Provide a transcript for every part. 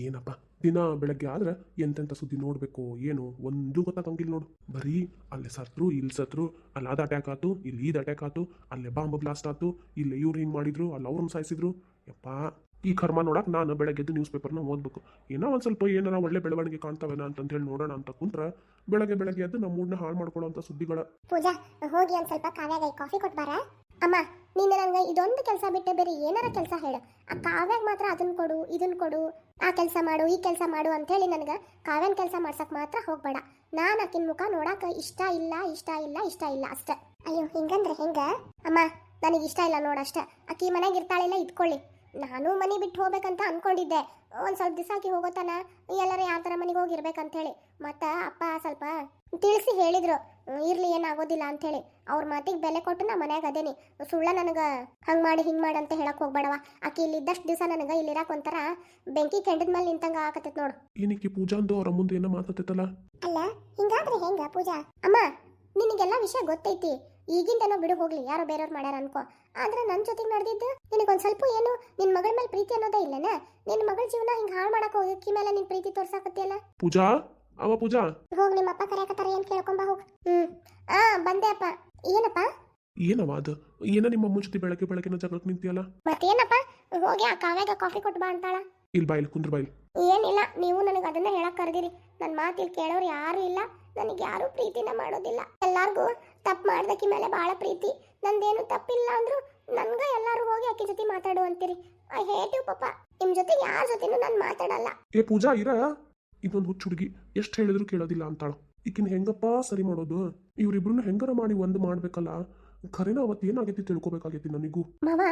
ಏನಪ್ಪ ದಿನ ಬೆಳಗ್ಗೆ ಆದ್ರೆ ಎಂತೆಂಥ ಸುದ್ದಿ ನೋಡಬೇಕು ಏನು ಒಂದು ಗೊತ್ತಾಗಂಗಿಲ್ಲ ನೋಡು. ಬರೀ ಅಲ್ಲೇ ಸತ್ರು ಇಲ್ಲಿ ಸತ್ರು, ಅಲ್ಲಿ ಅದು ಅಟ್ಯಾಕ್ ಆತು, ಇಲ್ಲಿ ಇದು ಅಟ್ಯಾಕ್ ಆತು, ಅಲ್ಲೇ ಬಾಂಬ್ ಬ್ಲಾಸ್ಟ್ ಆತು, ಇಲ್ಲಿ ಇವ್ರು ಹಿಂಗೆ ಮಾಡಿದ್ರು, ಅಲ್ಲಿ ಅವ್ರನ್ನ ಸಾಯಿಸಿದ್ರು. ಯಪ್ಪ ಈ ಕರ್ಮ ನೋಡಕ್ಕೆ ನಾನು ಬೆಳಗ್ಗೆದ್ದು ನ್ಯೂಸ್ ಪೇಪರ್ನ ಓದ್ಬೇಕು. ಏನೋ ಒಂದು ಸ್ವಲ್ಪ ಏನಾರ ಒಳ್ಳೆ ಬೆಳವಣಿಗೆ ಕಾಣ್ತಾವೇನ ಅಂತಂತೇಳಿ ನೋಡೋಣ ಅಂತ ಕುಂತ್ರೆ ಬೆಳಗ್ಗೆ ಎದ್ದು ನಮ್ಮ ಮೂಡ್ನ ಹಾಳು ಮಾಡ್ಕೊಳ್ಳೋಂಥ ಸುದ್ದಿಗಳ. ಪೂಜಾ, ಹೋಗಿ ಒಂದು ಸ್ವಲ್ಪ ಕಾವ್ಯಾಗ ಕಾಫಿ ಕೊಟ್ಬಾರ. ಅಮ್ಮ, ನೀನು ನನಗೆ ಇದೊಂದು ಕೆಲಸ ಬಿಟ್ಟು ಬೇರೆ ಏನಾರ ಕೆಲಸ ಹೇಳು. ಆ ಕಾವ್ಯಾಗ ಮಾತ್ರ ಅದನ್ನ ಕೊಡು ಇದನ್ನ ಕೊಡು, ಆ ಕೆಲಸ ಮಾಡು ಈ ಕೆಲಸ ಮಾಡು ಅಂತೇಳಿ ನನಗೆ ಕಾವ್ಯನ ಕೆಲಸ ಮಾಡ್ಸಕ್ಕೆ ಮಾತ್ರ ಹೋಗ್ಬೇಡ. ನಾನು ಆಕಿನ ಮುಖ ನೋಡಕ್ಕೆ ಇಷ್ಟ ಇಲ್ಲ ಅಷ್ಟೇ. ಅಯ್ಯೋ, ಹಿಂಗಂದ್ರೆ ಹೆಂಗ ಅಮ್ಮ? ನನಗೆ ಇಷ್ಟ ಇಲ್ಲ ನೋಡಷ್ಟೆ. ಆಕಿ ಮನೆಗೆ ಇರ್ತಾಳಿಲ್ಲ, ಇಟ್ಕೊಳ್ಳಿ. ನಾನು ಮನೆ ಬಿಟ್ಟು ಹೋಗ್ಬೇಕಂತ ಅನ್ಕೊಂಡಿದ್ದೆ. ಒಂದು ಸ್ವಲ್ಪ ದಿವಸ ಆಕಿ ಹೋಗೋತನ ಎಲ್ಲರೂ ಯಾವ ಥರ ಮನೆಗೆ ಹೋಗಿರ್ಬೇಕಂತ ಹೇಳಿ. ಮತ್ತು ಅಪ್ಪ ಸ್ವಲ್ಪ ತಿಳಿಸಿ ಹೇಳಿದ್ರು, ಇರ್ಲಿ ಏನಾಗೋದಿಲ್ಲ ಅಂಥೇಳಿ. ಅವ್ರ ಮಾತಿಗೆ ಬೆಲೆ ಕೊಟ್ಟು ನಾ ಮನ್ಯಾಗ ಅದೇನಿ. ಸುಳ್ಳ ನನಗೆ ಹಂಗೆ ಮಾಡಿ ಹಿಂಗೆ ಮಾಡಿ ಅಂತ ಹೇಳಕ್ಕೆ ಹೋಗ್ಬೇಡವ. ಆಕಿ ಇಲ್ಲಿ ಇದ್ದಷ್ಟು ದಿವಸ ನನಗೆ ಇಲ್ಲಿರಾಕ ಒಂಥರ ಬೆಂಕಿ ಕೆಂಡದ ಮೇಲೆ ನಿಂತಂಗೆ ಆಗತ್ತೈತೆ ನೋಡು. ಏನಕ್ಕೆ ಪೂಜಾ ಅಂದು ಅವ್ರ ಮುಂದೆ ಏನೋ ಮಾತಾಡ್ತೈತಲ್ಲ? ಅಲ್ಲ, ಹಿಂಗಾದ್ರೆ ಹೆಂಗ ಪೂಜಾ? ಅಮ್ಮ, ನಿನಗೆಲ್ಲ ವಿಷಯ ಗೊತ್ತೈತಿ. ಈಗಿಂದನೋ ಬಿಡು ಹೋಗ್ಲಿ, ಯಾರೋ ಬೇರೆಯವ್ರು ಮಾಡ್ಯಾರ ಅನ್ಕೋ. ಆದ್ರೆ ನನ್ನ ಜೊತೆಗೆ ನಡೆದಿದ್ದು ನಿನಗೊಂದು ಸ್ವಲ್ಪ ಏನು ನಿನ್ನ ಮಗಳ ಮೇಲೆ ಪ್ರೀತಿ ಅನ್ನೋದೇ ಇಲ್ಲನ? ನಿನ್ನ ಮಗಳ ಜೀವನ ಹಿಂಗೆ ಹಾಳು ಮಾಡಕ್ಕೆ ಹೋಗಕ್ಕಿ ಮೇಲೆ ನಿನ್ನ ಪ್ರೀತಿ ತೋರ್ಸಾಕತ್ತಿಯಲ್ಲ. ಪೂಜಾ, ಪೂಜಾ ಹೋಗಿ ನಿಮ್ಮ ಅಪ್ಪ ಕರೆಯಕತ್ತಾರ, ಏನು ಕೇಳ್ಕೊಂಬ ಹೋಗಿ. ಬಂದೆ ಅಪ್ಪ. ಏನಪ್ಪ? ಏನವ ಅದು? ಏನೋ ನಿಮ್ಮ ಅಮ್ಮನ ಜೊತೆ ಬೆಳಗ್ಗೆ ಜಗಳಕ್ಕೆ ನಿಂತಿಯಲ್ಲ? ಮತ್ತೇನಪ್ಪ? ಹೋಗಿ ಆ ಕಾವ್ಯಾಗ ಕಾಫಿ ಕೊಟ್ಟು ಬಾ ಅಂತಾಳ. ಇಲ್ಲಿ ಬಾಯಿಲ್ ಕುಂದ್ರ ಬಾಯಿಲ್. ಏನಿಲ್ಲ, ನೀವು ನನಗೆ ಅದನ್ನ ಹೇಳಕ್ ಕರೆದಿರಿ. ನನ್ನ ಮಾತು ಇಲ್ಲಿ ಕೇಳೋರು ಯಾರು ಇಲ್ಲ. ನನಗೆ ಯಾರು ಪ್ರೀತಿನ ಮಾಡೋದಿಲ್ಲ. ಎಲ್ಲಾರ್ಗೂ ತಪ್ಪು ಮಾಡ್ದಕ್ಕಿ ಮೇಲೆ ಭಾಳ ಪ್ರೀತಿ. ನಂದೇನು ತಪ್ಪಿಲ್ಲ ಅಂದ್ರು ನನ್ಗೆ ಎಲ್ಲರೂ ಹೋಗಿ ಆಕಿ ಜೊತೆ ಮಾತಾಡು ಅಂತೀರಿ. ಐ ಹೇಟ್ ಯು ಪಾಪ. ನಿಮ್ಮ ಜೊತೆ ಯಾರ ಜೊತೆನೂ ನಾನು ಮಾತಾಡಲ್ಲ. ಏ ಪೂಜಾ, ಇರ. ಇದೊಂದು ಹುಚ್ಚು ಹುಡುಗಿ ಎಷ್ಟು ಹೇಳಿದ್ರು ಕೇಳೋದಿಲ್ಲ ಅಂತಾಳ. ಈಕಿನ ಹೆಂಗಪ್ಪ ಸರಿ ಮಾಡೋದು? ಇವ್ರಿಬ್ರನ್ನ ಹೆಂಗಾರ ಮಾಡಿ ಒಂದು ಮಾಡ್ಬೇಕಲ್ಲ. ಖರೇನ ಅವತ್ತು ಏನಾಗೈತಿ ತಿಳ್ಕೊಬೇಕಾಗೈತಿ ನನಗೂ. ಮಾವ,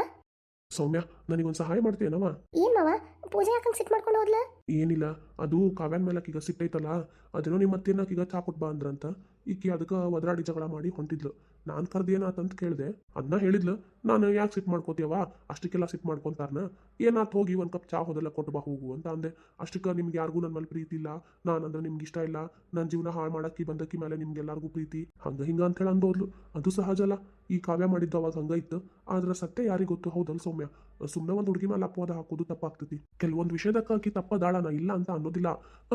ಸೌಮ್ಯ, ನನಗೊಂದು ಸಹಾಯ ಮಾಡ್ತೀಯನವ? ಏನ್ ಮಾವ? ಪೂಜೆ ಯಾಕಂಗ್ ಸಿಟ್ ಮಾಡ್ಕೊಂಡು ಹೋದ್ಲ? ಏನಿಲ್ಲ, ಅದು ಕಾವ್ಯಾನ್ ಮೇಲೆ ಆಕಿಗ ಸಿಟ್ಟೈತಲ್ಲ, ಅದೇನೋ ನಿಮ್ಮ ಅತ್ತೇನಾಕೀಗ ಚಾ ಕೊಟ್ ಬಾ ಅಂದ್ರಂತ. ಈಕಿ ಅದಕ್ಕೆ ಒದರಾಡಿ ಜಗಳ ಮಾಡಿ ಹೊಂಟಿದ್ಲು. ನಾನು ಕರ್ದೇನಾತಂತ ಕೇಳಿದೆ. ಅದನ್ನ ಹೇಳಿದ್ಲು. ನಾನು ಯಾಕೆ ಸಿಟ್ ಮಾಡ್ಕೋತೀಯವ, ಅಷ್ಟಕ್ಕೆಲ್ಲ ಸಿಟ್ ಮಾಡ್ಕೊತಾರನ, ಏನಾತ್ ಹೋಗಿ ಒಂದು ಕಪ್ ಚಾ ಹೋದೆಲ್ಲ ಕೊಟ್ಟು ಬಾ ಹೋಗು ಅಂತ ಅಂದೆ. ಅಷ್ಟಕ್ಕೆ ನಿಮ್ಗೆ ಯಾರಿಗೂ ನನ್ನ ಮೇಲೆ ಪ್ರೀತಿ ಇಲ್ಲ, ನಾನಂದ್ರೆ ನಿಮ್ಗೆ ಇಷ್ಟ ಇಲ್ಲ, ನನ್ನ ಜೀವನ ಹಾಳು ಮಾಡಕ್ಕಿ ಬಂದಕ್ಕಿ ಮೇಲೆ ನಿಮ್ಗೆಲ್ಲರಿಗೂ ಪ್ರೀತಿ ಹಂಗೆ ಹಿಂಗೆ ಅಂತೇಳಿ ಅಂದೋದ್ಲು. ಅದು ಸಹಜ ಅಲ್ಲ, ಈ ಕಾವ್ಯ ಮಾಡಿದ್ದು ಅವಾಗ ಹಂಗ ಇತ್ತು. ಆದ್ರೆ ಸತ್ಯ ಯಾರಿಗೆ ಗೊತ್ತು? ಹೌದಲ್ಲ ಸೌಮ್ಯ? ಸುಮ್ಮನೆ ಒಂದು ಹುಡುಗಿ ಮೇಲೆ ಅಪವಾದ ಹಾಕೋದು ತಪ್ಪಾಗ್ತೈತಿ. ಕೆಲವೊಂದು ವಿಷಯದಕ್ಕಾಕಿ ತಪ್ಪದಾಳನ ಇಲ್ಲ ಅಂತ ಅನ್ನೋದಿಲ್ಲ.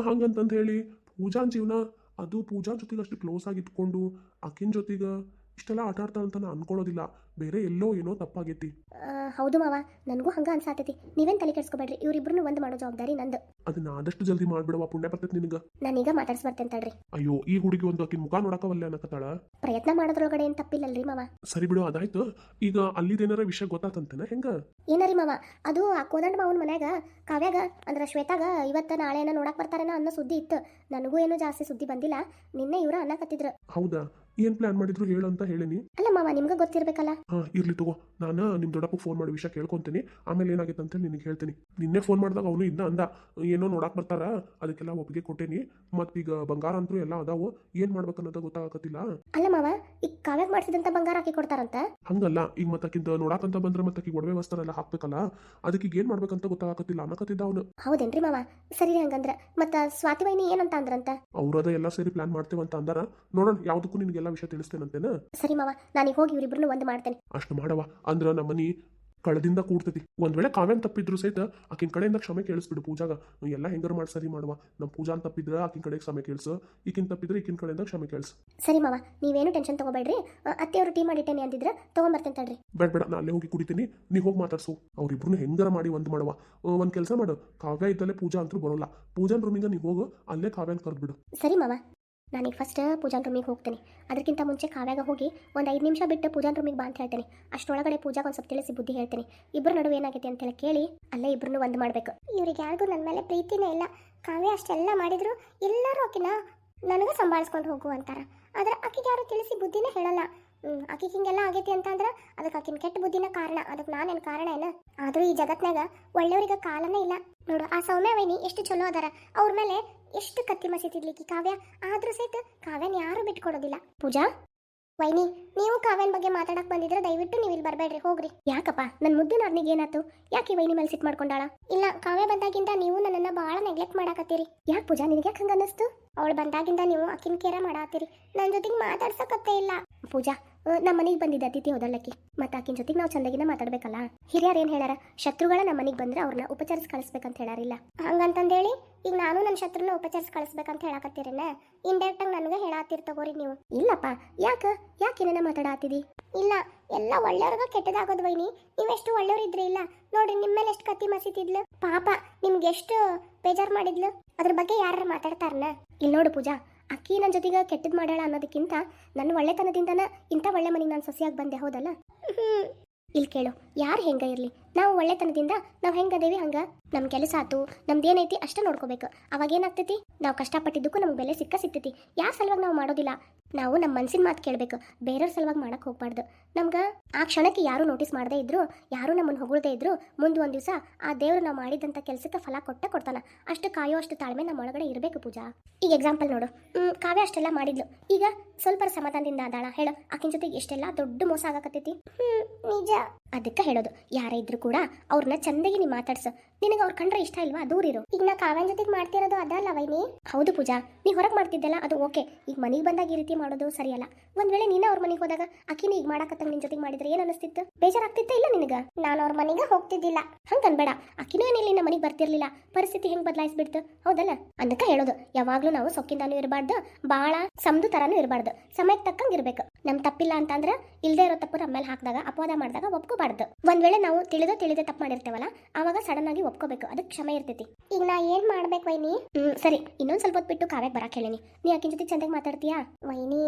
ಹಂಗಂತಂದು ಹೇಳಿ ಪೂಜಾನ್ ಜೀವನ, ಅದು ಪೂಜಾ ಜೊತೆಗೆ ಅಷ್ಟು ಕ್ಲೋಸ್ ಆಗಿ ಇಟ್ಕೊಂಡು ಆಕಿನ ಜೊತೆಗೆ ಇಷ್ಟೆಲ್ಲ ಆಟ ಆಡ್ತಾಳಂತ ನಾನು ಅನ್ಕೊಳ್ಳೋದಿಲ್ಲ. ಬೇರೆ ಎಲ್ಲೋ ಏನೋ ತಪ್ಪಾಗೈತಿ. ಹೌದು ಮಾವ, ನನಗೂ ಹಂಗ ಅನ್ಸಾತೈತಿ. ನೀವೇನ್ ತಲೆ ಕೆಡ್ಸ್ಕೊಬೇಡ್ರಿ, ಇವ್ರಿಬ್ರು ಒಂದು ಮಾಡೋ ಜವಾಬ್ದಾರಿ ನಂದು. ಅದನ್ನ ಆದಷ್ಟು ಜಲ್ದಿ ಮಾಡ್ಬಿಡವ, ಪುಣ್ಯ ಬರ್ತೈತಿ ನಿನಗ. ನಾನೀಗ ಮಾತಾಡ್ಸ್ಬರ್ತೇನೆ ತಡ್ರಿ. ಅಯ್ಯೋ, ಈ ಹುಡುಗಿ ಒಂದು ಆಕಿನ ಮುಖ ನೋಡಕವಲ್ಲ ಅನ್ನಕತ್ತಾಳ. ಪ್ರಯತ್ನ ಮಾಡೋದ್ರೊಳಗಡೆ ಏನ್ ತಪ್ಪಿಲ್ಲಲ್ರಿ ಮಾವ. ಸರಿ ಬಿಡು, ಅದಾಯ್ತು. ಈಗ ಅಲ್ಲಿದೇನಾರ ವಿಷಯ ಗೊತ್ತಾತಂತೇನ ಹೆಂಗ? ಏನರಿ ಮಾವ, ಅದು ಆ ಕೋದಂಡ ಮಾವನ ಮನ್ಯಾಗ ಕಾವ್ಯಾಗ ಅಂದ್ರೆ ಶ್ವೇತಾಗ ಇವತ್ತ ನಾಳೆನ ನೋಡಕ್ ಬರ್ತಾರೇನೋ ಅನ್ನೋ ಸುದ್ದಿ ಇತ್ತು. ನನಗೂ ಏನು ಜಾಸ್ತಿ ಸುದ್ದಿ ಬಂದಿಲ್ಲ. ನಿನ್ನೆ ಇವ್ರ ಅನ್ನಕತ್ತಿದ್ರು. ಹೌದಾ? ಏನ್ ಪ್ಲಾನ್ ಮಾಡಿದ್ರು ಹೇಳು ಅಂತ ಹೇಳಿನಿ. ಅಲ್ಲ ಮಾವ, ನಿಮ್ಗೆ ಗೊತ್ತಿರ್ಬೇಕಲ್ಲ. ಇರ್ಲಿ ತಗೋ, ನಾನು ನಿಮ್ ದೊಡ್ಡಪ್ಪ ಫೋನ್ ಮಾಡಿ ವಿಷಯ ಕೇಳ್ಕೊಂತೀನಿ. ಆಮೇಲೆ ಏನಾಗೈತೆ ಅಂತ ನಿನಗೆ ಹೇಳ್ತೀನಿ. ನಿನ್ನೆ ಫೋನ್ ಮಾಡಿದಾಗ ಅವನು ಇನ್ನ ಅಂದ, ಏನೋ ನೋಡಕ್ ಬರ್ತಾರ, ಅದಕ್ಕೆಲ್ಲ ಒಪ್ಪಿಗೆ ಕೊಟ್ಟೇನಿ. ಮತ್ತೀಗ ಬಂಗಾರ ಅಂತೂ ಎಲ್ಲ ಅದಾವು, ಏನ್ ಮಾಡ್ಬೇಕನ್ನೋದ ಗೊತ್ತಾಗತ್ತಿಲ್ಲ. ಅಲ್ಲ ಮಾವ, ಈಗ ಕಾವ್ಯಾಗ ಮಾಡಿಸಿದಂತ ಬಂಗಾರ ಹಾಕಿ ಕೊಡ್ತಾರಂತ? ಹಂಗಲ್ಲ, ಈಗ ಮತ್ತಕ್ಕಿಂತ ನೋಡಾಕಂತ ಬಂದ್ರೆ ಮತ್ತಕ್ಕಿ ಒಡವೆ ವಸ್ತ್ರ ಎಲ್ಲ ಹಾಕ್ಬೇಕಲ್ಲ, ಅದಕ್ಕೆ ಈಗ ಏನ್ ಮಾಡ್ಬೇಕಂತ ಗೊತ್ತಾಗತ್ತಿಲ್ಲ ಅನ್ನಕತ್ತಿದ್ದ ಅವನು. ಹೌದೇನ್ರಿ ಮಾವ? ಸರಿ ಹಂಗಂದ್ರ ಮತ್ತ ಸ್ವಾತಿ ವೈನಿ ಏನಂತ ಅಂದ್ರಂತ? ಅವ್ರದ ಎಲ್ಲ ಸೇರಿ ಪ್ಲಾನ್ ಮಾಡ್ತೇವಂತ ಅಂದಾರ. ನೋಡೋಣ, ಯಾವ್ದಕ್ಕೂ ನಿನ್ಗೆಲ್ಲ ವಿಷಯ ತಿಳಿಸ್ತೇನಂತೇನ. ಸರಿ ಮಾವ, ನಾನೀಗ ಹೋಗಿ ಇವ್ರಿಬ್ರು ಒಂದು ಮಾಡ್ತೇನೆ. ಅಷ್ಟು ಮಾಡವ, ಅಂದ್ರ ನಮ್ಮ ಮನಿ ಕಳದಿಂದ ಕೂಡ್ತೈತಿ. ಒಂದ್ ವೇಳೆ ಕಾವ್ಯನ್ ತಪ್ಪಿದ್ರು ಸಹಿತ ಆಕಿನ ಕಡೆಯಿಂದ ಕ್ಷಮೆ ಕೇಳಿಸ್ಬಿಡು ಪೂಜಾಗ. ಎಲ್ಲ ಹೆಂಗಾರ ಮಾಡಿ ಸರಿ ಮಾಡುವ. ನಮ್ಮ ಪೂಜಾನ್ ತಪ್ಪಿದ್ರೆ ಆಕಿನ ಕಡೆಗೆ ಕ್ಷಮೆ ಕೇಳಿಸು, ಈಕಿನ ತಪ್ಪಿದ್ರೆ ಈಕಿನ ಕಡೆಯಿಂದ ಕ್ಷಮೆ ಕೇಳಿಸು. ಸರಿ ಮಾವ, ನೀವೇನು ಟೆನ್ಷನ್ ತಗೋಬೇಡ್ರಿ. ಅತ್ತೆಯವರು ಟೀ ಮಾಡಿಟ್ಟೇನೆ ಅಂದಿದ್ರೆ ತಗೊಂಬರ್ತೇನೆ ತಡ್ರಿ. ಬೇಡ, ನಾ ಅಲ್ಲೇ ಹೋಗಿ ಕುಡಿತೀನಿ, ನೀ ಹೋಗಿ ಮಾತಾಡ್ಸು. ಅವ್ರಿಬ್ರು ಹೆಂಗಾರ ಮಾಡಿ ಒಂದು ಮಾಡುವ. ಒಂದ್ ಕೆಲಸ ಮಾಡು, ಕಾವ್ಯ ಇದ್ದಲ್ಲೇ ಪೂಜಾ ಅಂತೂ ಬರೋಲ್ಲ. ಪೂಜಾನ್ ರೂಮಿಂದ ನೀವು ಹೋಗು, ಅಲ್ಲೇ ಕಾವ್ಯನ್ ಕರೆದ್ಬಿಡು. ಸರಿ ಮಾವ, ನಾನೀಗ ಫಸ್ಟ್ ಪೂಜಾನ್ ರೂಮಿಗೆ ಹೋಗ್ತೇನೆ. ಅದಕ್ಕಿಂತ ಮುಂಚೆ ಕಾವ್ಯಾಗ ಹೋಗಿ ಒಂದು 5 ನಿಮಿಷ ಬಿಟ್ಟು ಪೂಜಾನ್ ರೂಮಿಗೆ ಬಾ ಅಂತ ಹೇಳ್ತೇನೆ. ಅಷ್ಟರೊಳಗಡೆ ಪೂಜಾಗ ಒಂದು ಸ್ವಲ್ಪ ತಿಳಿಸಿ ಬುದ್ಧಿ ಹೇಳ್ತೇನೆ. ಇಬ್ಬರ ನಡುವೆ ಏನಾಗೈತೆ ಅಂತೇಳಿ ಕೇಳಿ ಅಲ್ಲೇ ಇಬ್ಬರನ್ನು ಒಂದು ಮಾಡಬೇಕು. ಇವ್ರಿಗೆ ಯಾರಿಗೂ ನನ್ನ ಮೇಲೆ ಪ್ರೀತಿನೇ ಇಲ್ಲ. ಕಾವ್ಯ ಅಷ್ಟೆಲ್ಲ ಮಾಡಿದ್ರು ಎಲ್ಲರೂ ಆಕಿನ ನನಗೆ ಸಂಭಾಳಿಸ್ಕೊಂಡು ಹೋಗು ಅಂತಾರ. ಆದ್ರೆ ಆಕಿಗೆ ಯಾರು ತಿಳಿಸಿ ಬುದ್ಧಿನೇ ಹೇಳಲ್ಲ. ಆಕಿಗೆ ಹಿಂಗೆಲ್ಲ ಆಗೈತಿ ಅಂತ ಅಂದ್ರೆ ಅದಕ್ಕೆ ಆಕಿನ ಕೆಟ್ಟ ಬುದ್ಧಿನ ಕಾರಣ. ಅದಕ್ಕೆ ನಾನೇನು ಕಾರಣ ಏನ? ಆದರೂ ಈ ಜಗತ್ನಾಗ ಒಳ್ಳೆಯವ್ರಿಗೆ ಕಾಲನೇ ಇಲ್ಲ ನೋಡು. ಆ ಸೌಮ್ಯ ವೈನಿ ಎಷ್ಟು ಚಲೋ ಅದಾರ, ಅವ್ರ ಮೇಲೆ ಎಷ್ಟು ಕತ್ತಿ ಮಸೀತಿದ್ಲಿಕ್ಕಿ ಕಾವ್ಯ. ಆದ್ರೂ ಸಹಿತ ಕಾವ್ಯನ ಯಾರು ಬಿಟ್ಕೊಡೋದಿಲ್ಲ. ಪೂಜಾ ವೈನಿ, ನೀವು ಕಾವ್ಯನ ಬಗ್ಗೆ ಮಾತಾಡಕ್ ಬಂದಿದ್ರೆ ದಯವಿಟ್ಟು ನೀವು ಇಲ್ಲಿ ಬರಬೇಡ್ರಿ, ಹೋಗ್ರಿ. ಯಾಕಪ್ಪ, ನನ್ನ ಮುದ್ದು ನಾದ್ನಿಗೆ ಏನಾಯ್ತು? ಯಾಕೆ ವೈನಿ ಮೇಲೆ ಸಿಟ್ ಮಾಡ್ಕೊಂಡಾಳ? ಇಲ್ಲ, ಕಾವ್ಯ ಬಂದಾಗಿಂದ ನೀವು ನನ್ನನ್ನು ಭಾಳ ನೆಗ್ಲೆಕ್ಟ್ ಮಾಡಾಕತ್ತೀರಿ. ಯಾಕೆ ಪೂಜಾ, ನಿನಗೆ ಯಾಕೆ ಹಂಗ ಅನ್ನಿಸ್ತು? ಅವಳು ಬಂದಾಗಿಂದ ನೀವು ಆಕಿನ ಕೇರ ಮಾಡಾತ್ತೀರಿ, ನನ್ನ ಜೊತೆಗೆ ಮಾತಾಡ್ಸಕತ್ತೇ ಇಲ್ಲ. ಪೂಜಾ, ನಮ್ಮ ಮನೆಗೆ ಬಂದಿದ್ದ ಅತಿಥಿ ಹೋದಲ್ಲಕ್ಕಿ ಮತ್ತೆ ಆಕಿನ ಜೊತೆಗೆ ನಾವು ಚಂದಗಿನ ಮಾತಾಡ್ಬೇಕಲ್ಲ. ಹಿರಿಯರು ಏನು ಹೇಳಾರ, ಶತ್ರುಗಳ ನಮ್ಮ ಮನೆಗೆ ಬಂದ್ರೆ ಅವ್ರನ್ನ ಉಪಚರಿಸಿ ಕಳಿಸ್ಬೇಕಂತ ಹೇಳಾರಿಲ್ಲ. ಹಂಗಂತಂದೇಳಿ ಈಗ ನಾನು ನನ್ನ ಶತ್ರುನ ಉಪಚರಿಸಿ ಕಳಿಸ್ಬೇಕಂತ ಹೇಳಾಕತ್ತೀರೇನ? ಇಂಡೈರೆಕ್ಟ್ ಆಗಿ ನನಗೆ ಹೇಳಾತಿರ್ ತಗೋರಿ ನೀವು. ಇಲ್ಲಪ್ಪ, ಯಾಕೇನ ಮಾತಾಡಾತಿದಿ? ಇಲ್ಲ, ಎಲ್ಲ ಒಳ್ಳೆಯವ್ರಿಗೆ ಕೆಟ್ಟದಾಗೋದು ವೈನಿ. ನೀವೆಷ್ಟು ಒಳ್ಳೆಯವ್ರಿದ್ರಿ ಇಲ್ಲ ನೋಡ್ರಿ, ನಿಮ್ಮ ಮೇಲೆ ಎಷ್ಟು ಕತ್ತಿ ಮಸಿತಿದ್ಲು ಪಾಪ, ನಿಮ್ಗೆ ಎಷ್ಟು ಬೇಜಾರು ಮಾಡಿದ್ಲು. ಅದ್ರ ಬಗ್ಗೆ ಯಾರು ಮಾತಾಡ್ತಾರನ? ಇಲ್ಲಿ ನೋಡು ಪೂಜಾ, ಅಕ್ಕಿ ನನ್ನ ಜೊತೆಗೆ ಕೆಟ್ಟದ್ದು ಮಾಡ್ಯಾಳ ಅನ್ನೋದಕ್ಕಿಂತ ನನ್ನ ಒಳ್ಳೆತನದಿಂದನ ಇಂಥ ಒಳ್ಳೆ ಮನೆಗೆ ನಾನು ಸೊಸೆಯಾಗಿ ಬಂದೆ, ಹೌದಲ್ಲ? ಇಲ್ಲಿ ಕೇಳು, ಯಾರು ಹೆಂಗ ಇರಲಿ, ನಾವು ಒಳ್ಳೆತನದಿಂದ ನಾವು ಹೆಂಗದೇವಿ ಹಂಗ ನಮ್ಮ ಕೆಲಸ ಆತು, ನಮ್ದೇನೈತಿ ಅಷ್ಟೇ ನೋಡ್ಕೋಬೇಕು. ಅವಾಗ ಏನಾಗ್ತೈತಿ, ನಾವು ಕಷ್ಟಪಟ್ಟಿದ್ದಕ್ಕೂ ನಮ್ಗೆ ಬೆಲೆ ಸಿಗ್ತೈತಿ. ಯಾರ ಸಲುವಾಗಿ ನಾವು ಮಾಡೋದಿಲ್ಲ, ನಾವು ನಮ್ಮ ಮನ್ಸಿನ ಮಾತು ಕೇಳಬೇಕು, ಬೇರೆಯವ್ರ ಸಲುವಾಗಿ ಮಾಡಕ್ಕೆ ಹೋಗ್ಬಾರ್ದು. ನಮ್ಗೆ ಆ ಕ್ಷಣಕ್ಕೆ ಯಾರು ನೋಟಿಸ್ ಮಾಡದೇ ಇದ್ರು, ಯಾರು ನಮ್ಮನ್ನು ಹೊಗಳ್ದೇ ಇದ್ರು, ಮುಂದೆ ಒಂದು ದಿವಸ ಆ ದೇವರು ನಾವು ಮಾಡಿದಂಥ ಕೆಲಸಕ್ಕೆ ಫಲ ಕೊಡ್ತಾನ. ಅಷ್ಟು ಕಾಯೋ ಅಷ್ಟು ತಾಳ್ಮೆ ನಮ್ಮ ಒಳಗಡೆ ಇರಬೇಕು ಪೂಜಾ. ಈಗ ಎಕ್ಸಾಂಪಲ್ ನೋಡು, ಕಾವ್ಯ ಅಷ್ಟೆಲ್ಲ ಮಾಡಿದ್ಲು, ಈಗ ಸ್ವಲ್ಪ ಸಮಾಧಾನದಿಂದ ಆದಾಳ ಹೇಳು. ಆಕಿನ ಜೊತೆಗೆ ಎಷ್ಟೆಲ್ಲ ದೊಡ್ಡ ಮೋಸ ಆಗಕತ್ತೈತಿ. ನಿಜ, ಅದಕ್ಕೆ ಹೇಳೋದು, ಯಾರೇ ಇದ್ರು ಕೂಡ ಅವ್ರನ್ನ ಚಂದಾಗಿ ನೀ ಮಾತಾಡ್ಸು. ನಿನಗೆ ಅವ್ರ ಕಂಡ್ರೆ ಇಷ್ಟ ಇಲ್ವಾ, ದೂರ ಇರು. ಈಗ ನಾ ಕಾವ್ಯನ ಜೊತೆಗೆ ಮಾಡ್ತಿರೋದು ಅದಲ್ಲ ವೈನಿ. ಹೌದು ಪೂಜಾ, ನೀ ಹೊರಗೆ ಮಾಡ್ತಿದ್ದಲ್ಲ ಅದು ಓಕೆ. ಈಗ ಮನೆಗೆ ಬಂದಾಗ ಈ ರೀತಿ ಮಾಡೋದು ಸರಿಯಲ್ಲ. ಒಂದ್ ವೇಳೆ ನೀನ ಅವ್ರ ಮನೆಗೆ ಹೋದಾಗ ಆಕಿನ ಈಗ ಮಾಡಕತ್ತಂಗ ನಿನ್ ಜೊತೆಗೆ ಮಾಡಿದ್ರೆ ಏನ್ ಅನಿಸ್ತಿತ್ತು? ಬೇಜಾರಾಗ್ತಿತ್ತ ಇಲ್ಲ ನಿನಗ? ನಾನು ಅವ್ರ ಮನೆಗೆ ಹೋಗ್ತಿದ್ದಿಲ್ಲ ಹಂಗ ಅನ್ಬೇಡ. ಆಕಿನೂ ಏನಿಲ್ಲ ನಮ್ಮ ಮನೆಗೆ ಬರ್ತಿರ್ಲಿಲ್ಲ, ಪರಿಸ್ಥಿತಿ ಹೆಂಗ್ ಬದಲಾಯಿಸ್ಬಿಡ್ತು, ಹೌದಲ್ಲ? ಅದಕ್ಕೆ ಹೇಳೋದು, ಯಾವಾಗ್ಲೂ ನಾವು ಸೊಕ್ಕಿಂದಾನು ಇರಬಾರ್ದು, ಬಾಳ ಸಮದು ತರಾನು ಇರಬಾರ್ದು. ಸಮಯಕ್ಕೆ ತಕ್ಕಂಗೆ ಇರ್ಬೇಕು. ನಮ್ ತಪ್ಪಿಲ್ಲ ಅಂತಂದ್ರೆ ಇಲ್ದೇ ಇರೋ ತಪ್ಪು ನಮ್ಮ ಮೇಲೆ ಹಾಕಿದಾಗ ಅಪವಾದ ಮಾಡಿದಾಗ ಒಪ್ಕೋಬಾರ್ದು. ಒಂದ್ ವೇಳೆ ನಾವು ತಿಳಿದೇ ತಪ್ಪು ಮಾಡಿರ್ತೇವಲ್ಲ, ಅವಾಗ ಸಡನ್ ಆಗಿ ಒಪ್ಕೋಬೇಕು, ಅದಕ್ಕೆ ಕ್ಷಮೆ ಇರ್ತೈತಿ. ಈಗ ನಾ ಏನ್ ಮಾಡ್ಬೇಕು ವೈನಿ? ಸರಿ, ಇನ್ನೊಂದ್ ಸ್ವಲ್ಪ ಹೊತ್ತು ಬಿಟ್ಟು ಕಾವ್ಯಕ್ಕೆ ಬರಕ್ ಹೇಳೀನಿ. ನೀ ಆಕಿನ ಜೊತೆ ಚಂದಾಗಿ ಮಾತಾಡ್ತೀಯಾ ವೈನಿ?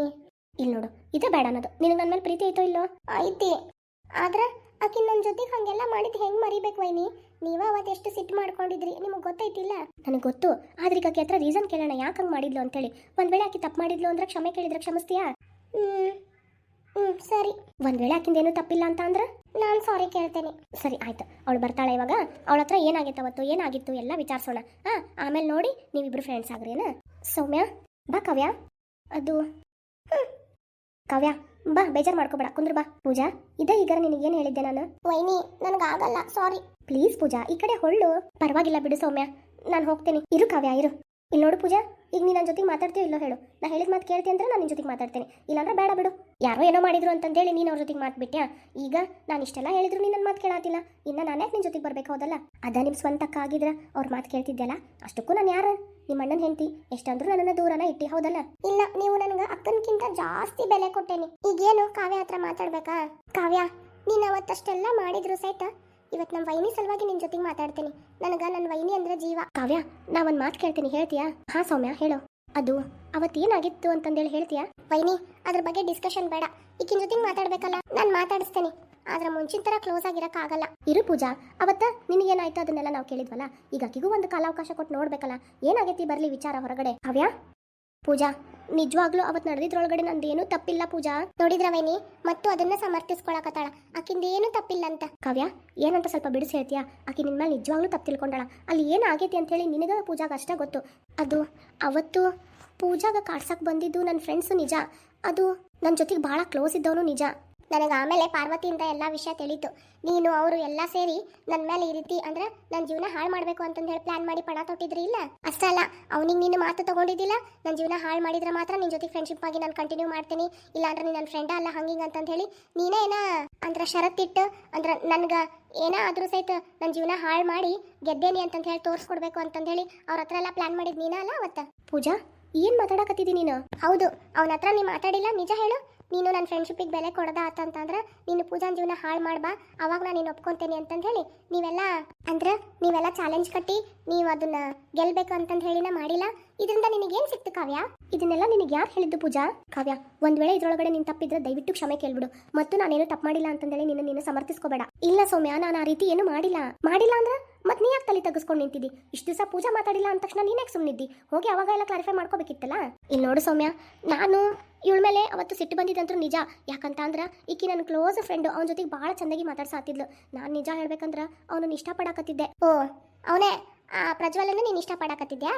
ಇಲ್ಲಿ ನೋಡು, ಇದೇ ಬೇಡ ಅನ್ನೋದು. ನಿನಗೆ ನನ್ನ ಮೇಲೆ ಪ್ರೀತಿ ಐತೋ ಇಲ್ಲೋ? ಐತಿ, ಆದ್ರೆ ಆಕಿ ನನ್ನ ಜೊತೆಗೆ ಹಂಗೆಲ್ಲ ಮಾಡಿದ್ ಹೆಂಗ್ ಮರಿಬೇಕು ವೈನಿ? ನೀವ ಅವತ್ತು ಸಿಟ್ಟು ಮಾಡ್ಕೊಂಡಿದ್ರಿ, ನಿಮಗೆ ಗೊತ್ತೈತಿಲ್ಲ? ನನಗೆ ಗೊತ್ತು, ಆದ್ರೆ ಈಗ ಆಕೆ ಹತ್ರ ರೀಸನ್ ಕೇಳೋಣ, ಯಾಕೆ ಹಂಗೆ ಮಾಡಿದ್ಲು ಅಂತೇಳಿ. ಒಂದ್ ವೇಳೆ ಆಕಿ ತಪ್ಪು ಮಾಡಿದ್ಲು ಅಂದ್ರೆ ಕ್ಷಮೆ ಕೇಳಿದ್ರೆ ಕ್ಷಮಿಸ್ತೀಯಾ? ಸರಿ. ಒಂದ್ ವೇಳೆ ಆಕಿಂದೇನು ತಪ್ಪಿಲ್ಲ ಅಂತ ಅಂದ್ರೆ ನಾನು ಸಾರಿ ಕೇಳ್ತೇನೆ. ಸರಿ ಆಯ್ತು, ಅವಳು ಬರ್ತಾಳೆ ಇವಾಗ. ಅವಳ ಹತ್ರ ಏನಾಗಿತ್ತು ಅವತ್ತು, ಏನಾಗಿತ್ತು ಎಲ್ಲ ವಿಚಾರಿಸೋಣ. ಆಮೇಲೆ ನೋಡಿ ನೀವಿಬ್ರು ಫ್ರೆಂಡ್ಸ್ ಆಗ್ರೇನ? ಸೌಮ್ಯ ಬಾ. ಕಾವ್ಯ, ಅದು ಕಾವ್ಯ ಬಾ, ಬೇಜಾರು ಮಾಡ್ಕೋಬೇಡ, ಕುಂದ್ರ ಬಾ. ಪೂಜಾ, ಇದೇ ಈಗ ನಿನಗೇನು ಹೇಳಿದ್ದೆ ನಾನು? ವೈನಿ, ನನಗಾಗಲ್ಲ, ಸಾರಿ. ಪ್ಲೀಸ್ ಪೂಜಾ, ಈ ಕಡೆ ಹೊಳ್ಳು. ಪರವಾಗಿಲ್ಲ ಬಿಡು ಸೌಮ್ಯ, ನಾನು ಹೋಗ್ತೇನೆ. ಇರು ಕಾವ್ಯ, ಇರು. ಇಲ್ಲಿ ನೋಡು ಪೂಜಾ, ಈಗ ನೀನು ನನ್ನ ಜೊತೆಗೆ ಮಾತಾಡ್ತೀಯೋ ಇಲ್ಲೋ ಹೇಳು. ನಾ ಹೇಳಿದ ಮಾತು ಕೇಳ್ತೀನಿ ಅಂದ್ರೆ ನಾನು ನಿನ್ನ ಜೊತೆಗೆ ಮಾತಾಡ್ತೇನೆ, ಇಲ್ಲಾಂದ್ರೆ ಬೇಡ ಬಿಡು. ಯಾರೋ ಏನೋ ಮಾಡಿದ್ರು ಅಂತಂದೇಳಿ ನೀನು ಅವ್ರ ಜೊತೆಗೆ ಮಾತ್ಬಿಟ್ಯಾ? ಈಗ ನಾನು ಇಷ್ಟೆಲ್ಲ ಹೇಳಿದ್ರು ನೀನು ನನ್ನ ಮಾತು ಕೇಳಾತಿಲ್ಲ, ಇನ್ನು ನಾನು ಯಾಕೆ ನಿನ್ನ ಜೊತೆಗೆ ಬರ್ಬೇಕು, ಹೌದಲ್ಲ? ಅದ ನಿಮ್ಮ ಸ್ವಂತಕ್ಕ ಆಗಿದ್ರೆ ಅವ್ರ ಮಾತು ಕೇಳ್ತಿದ್ದೆಲ್ಲ. ಅಷ್ಟಕ್ಕೂ ನಾನು ಯಾರು? ನಿಮ್ಮ ಅಣ್ಣನ ಹೆಂಡತಿ, ಎಷ್ಟಂದ್ರೂ ನನ್ನನ್ನು ದೂರನ ಇಟ್ಟಿ, ಹೌದಲ್ಲ? ಇಲ್ಲ, ನೀವು ನನಗೆ ಅಕ್ಕನಕ್ಕಿಂತ ಜಾಸ್ತಿ ಬೆಲೆ ಕೊಟ್ಟೇನಿ. ಈಗೇನು ಕಾವ್ಯ ಹತ್ರ ಮಾತಾಡ್ಬೇಕಾ? ಕಾವ್ಯ, ನೀನು ಅವತ್ತಷ್ಟೆಲ್ಲ ಮಾಡಿದ್ರು ಸಹಿತ ಇವತ್ತು ನಮ್ಮ ವೈನಿ ಸಲುವಾಗಿ ನಿನ್ನ ಜೊತೆಗೆ ಮಾತಾಡ್ತೀನಿ. ನನಗೆ ನನ್ನ ವೈನಿ ಅಂದ್ರೆ ಜೀವ. ಕಾವ್ಯ, ನಾ ಒಂದು ಮಾತು ಕೇಳ್ತೀನಿ, ಹೇಳ್ತೀಯಾ? ಹಾ ಸೌಮ್ಯ, ಹೇಳು. ಅದು ಅವತ್ತೇನಾಗಿತ್ತು ಅಂತಂದೇಳಿ ಹೇಳ್ತೀಯಾ? ವೈನಿ, ಅದ್ರ ಬಗ್ಗೆ ಡಿಸ್ಕಷನ್ ಬೇಡ. ಈಕಿನ ಜೊತೆಗೆ ಮಾತಾಡ್ಬೇಕಲ್ಲ, ನಾನು ಮಾತಾಡಿಸ್ತೇನೆ. ಆದ್ರೆ ಮುಂಚಿನ ಥರ ಕ್ಲೋಸ್ ಆಗಿರೋಕ್ಕಾಗಲ್ಲ. ಇರು ಪೂಜಾ, ಅವತ್ತ ನಿನಗೇನಾಯ್ತು ಅದನ್ನೆಲ್ಲ ನಾವು ಕೇಳಿದ್ವಲ್ಲ. ಈಗ ಆಕಿಗೂ ಒಂದು ಕಾಲಾವಕಾಶ ಕೊಟ್ಟು ನೋಡ್ಬೇಕಲ್ಲ, ಏನಾಗೈತಿ ಬರಲಿ ವಿಚಾರ ಹೊರಗಡೆ. ಕಾವ್ಯ, ಪೂಜಾ, ನಿಜವಾಗ್ಲೂ ಅವತ್ತು ನಡೆದಿದ್ರೊಳಗಡೆ ನಂದೇನು ತಪ್ಪಿಲ್ಲ ಪೂಜಾ. ನೋಡಿದ್ರ ವೈನಿ, ಮತ್ತು ಅದನ್ನ ಸಮರ್ಥಿಸ್ಕೊಳಕತ್ತಾಳ, ಆಕಿಂದೇನು ತಪ್ಪಿಲ್ಲ ಅಂತ. ಕಾವ್ಯ, ಏನಂತ ಸ್ವಲ್ಪ ಬಿಡಿಸಿ ಹೇಳ್ತೀಯಾ? ಆಕಿ ನಿನ್ನ ಮೇಲೆ ನಿಜವಾಗ್ಲೂ ತಪ್ಪು ತಿಳ್ಕೊಂಡಾಳ. ಅಲ್ಲಿ ಏನಾಗೈತಿ ಅಂತ ಹೇಳಿ ನಿನಗ ಪೂಜಾಗ ಅಷ್ಟೇ ಗೊತ್ತು. ಅದು ಅವತ್ತು ಪೂಜಾಗ ಕಾಡ್ಸಕ್ಕೆ ಬಂದಿದ್ದು ನನ್ನ ಫ್ರೆಂಡ್ಸು ನಿಜ, ಅದು ನನ್ನ ಜೊತೆಗೆ ಭಾಳ ಕ್ಲೋಸ್ ಇದ್ದವನು ನಿಜ. ನನಗೆ ಆಮೇಲೆ ಪಾರ್ವತಿಯಿಂದ ಎಲ್ಲ ವಿಷಯ ತಿಳಿತು. ನೀನು ಅವರು ಎಲ್ಲ ಸೇರಿ ನನ್ನ ಮೇಲೆ ಈ ರೀತಿ ಅಂದ್ರೆ ನನ್ನ ಜೀವನ ಹಾಳು ಮಾಡಬೇಕು ಅಂತಂದು ಹೇಳಿ ಪ್ಲಾನ್ ಮಾಡಿ ಪಣ ತೊಟ್ಟಿದ್ರಿ ಇಲ್ಲ? ಅಷ್ಟೇ ಅಲ್ಲ, ಅವನಿಗೆ ನೀನು ಮಾತು ತಗೊಂಡಿದ್ದಿಲ್ಲ, ನನ್ನ ಜೀವನ ಹಾಳು ಮಾಡಿದ್ರೆ ಮಾತ್ರ ನಿನ್ನ ಜೊತೆ ಫ್ರೆಂಡ್ಶಿಪ್ ಆಗಿ ನಾನು ಕಂಟಿನ್ಯೂ ಮಾಡ್ತೀನಿ, ಇಲ್ಲಾಂದ್ರೆ ನೀನು ನನ್ನ ಫ್ರೆಂಡ ಅಲ್ಲ ಹಂಗಿಂಗೆ ಅಂತಂದು ಹೇಳಿ ನೀನೇ ಏನ ಅಂದ್ರೆ ಷರತ್ತಿಟ್ಟು ಅಂದ್ರೆ ನನ್ಗೆ ಏನ ಆದ್ರೂ ಸಹಿತ ನನ್ನ ಜೀವನ ಹಾಳು ಮಾಡಿ ಗೆದ್ದೇನಿ ಅಂತಂದು ಹೇಳಿ ತೋರಿಸ್ಕೊಡ್ಬೇಕು ಅಂತಂದು ಹೇಳಿ ಅವ್ರ ಹತ್ರ ಎಲ್ಲ ಪ್ಲಾನ್ ಮಾಡಿದ್ ನೀನ ಅಲ್ಲ ಅವತ್ತ? ಪೂಜಾ, ಏನು ಮಾತಾಡಕತ್ತಿದ್ದೀನಿ ನೀನು? ಹೌದು, ಅವನ ಹತ್ರ ನೀ ಮಾತಾಡಿಲ್ಲ, ನಿಜ ಹೇಳು. ನೀನು ನನ್ನ ಫ್ರೆಂಡ್ಶಿಪ್ಪಿಗೆ ಬೆಲೆ ಕೊಡದ ಆತಂತಂದ್ರೆ ನೀನು ಪೂಜಾನ್ ಜೀವನ ಹಾಳು ಮಾಡ್ಬಾ, ಅವಾಗ ನಾನು ನೀನು ಒಪ್ಕೊಂತೇನೆ ಅಂತಂದು ಹೇಳಿ ನೀವೆಲ್ಲ ಚಾಲೆಂಜ್ ಕಟ್ಟಿ ನೀವು ಅದನ್ನ ಗೆಲ್ಬೇಕು ಅಂತಂದು ಹೇಳಿನ ಮಾಡಿಲ್ಲ. ಇದರಿಂದ ನಿನಗೇನು ಸಿಕ್ತು ಕಾವ್ಯ? ಇದನ್ನೆಲ್ಲ ನಿನಗೆ ಯಾರು ಹೇಳಿದ್ದು ಪೂಜಾ? ಕಾವ್ಯ, ಒಂದ್ ವೇಳೆ ಇದ್ರೊಳಗಡೆ ನೀನು ತಪ್ಪಿದ್ರೆ ದಯವಿಟ್ಟು ಕ್ಷಮೆ ಕೇಳ್ಬಿಡು, ಮತ್ತು ನಾನೇನು ತಪ್ಪು ಮಾಡಿಲ್ಲ ಅಂತಂದೇಳಿ ನೀನು ಸಮರ್ಥಿಸ್ಕೋಬೇಡ. ಇಲ್ಲ ಸೌಮ್ಯ, ನಾನು ಆ ರೀತಿ ಏನು ಮಾಡಿಲ್ಲ ಅಂದ್ರೆ ಮತ್ತೆ ನೀ ಯಾಕೆ ತಲೆ ತಗ್ಸ್ಕೊಂಡು ನಿಂತಿದ್ದಿ? ಇಷ್ಟು ದಿವಸ ಪೂಜಾ ಮಾತಾಡಿಲ್ಲ ಅಂದ ತಕ್ಷಣ ನೀನ್ಯಾಕೆ ಸುಮ್ಮನಿದ್ದಿ? ಹೋಗಿ ಅವಾಗ ಎಲ್ಲ ಕ್ಲಾರಿಫೈ ಮಾಡ್ಕೋಬೇಕಿತ್ತಲ್ಲ. ಇಲ್ಲಿ ನೋಡು ಸೌಮ್ಯ, ನಾನು ಇವಳ ಮೇಲೆ ಅವತ್ತು ಸಿಟ್ಟು ಬಂದಿದ್ದಂತೂ ನಿಜ. ಯಾಕಂತ ಅಂದ್ರೆ ಈಕಿ ನನ್ನ ಕ್ಲೋಸ್ ಫ್ರೆಂಡು, ಅವನ ಜೊತೆಗೆ ಭಾಳ ಚಂದಾಗಿ ಮಾತಾಡ್ಸಾತಿದ್ಲು. ನಾನು ನಿಜ ಹೇಳ್ಬೇಕಂದ್ರೆ ಅವನನ್ನು ಇಷ್ಟಪಡಕತ್ತಿದ್ದೆ. ಓ, ಅವನೇ ಆ ಪ್ರಜ್ವಲನ ನೀನು ಇಷ್ಟಪಡಕತ್ತಿದ್ಯಾ?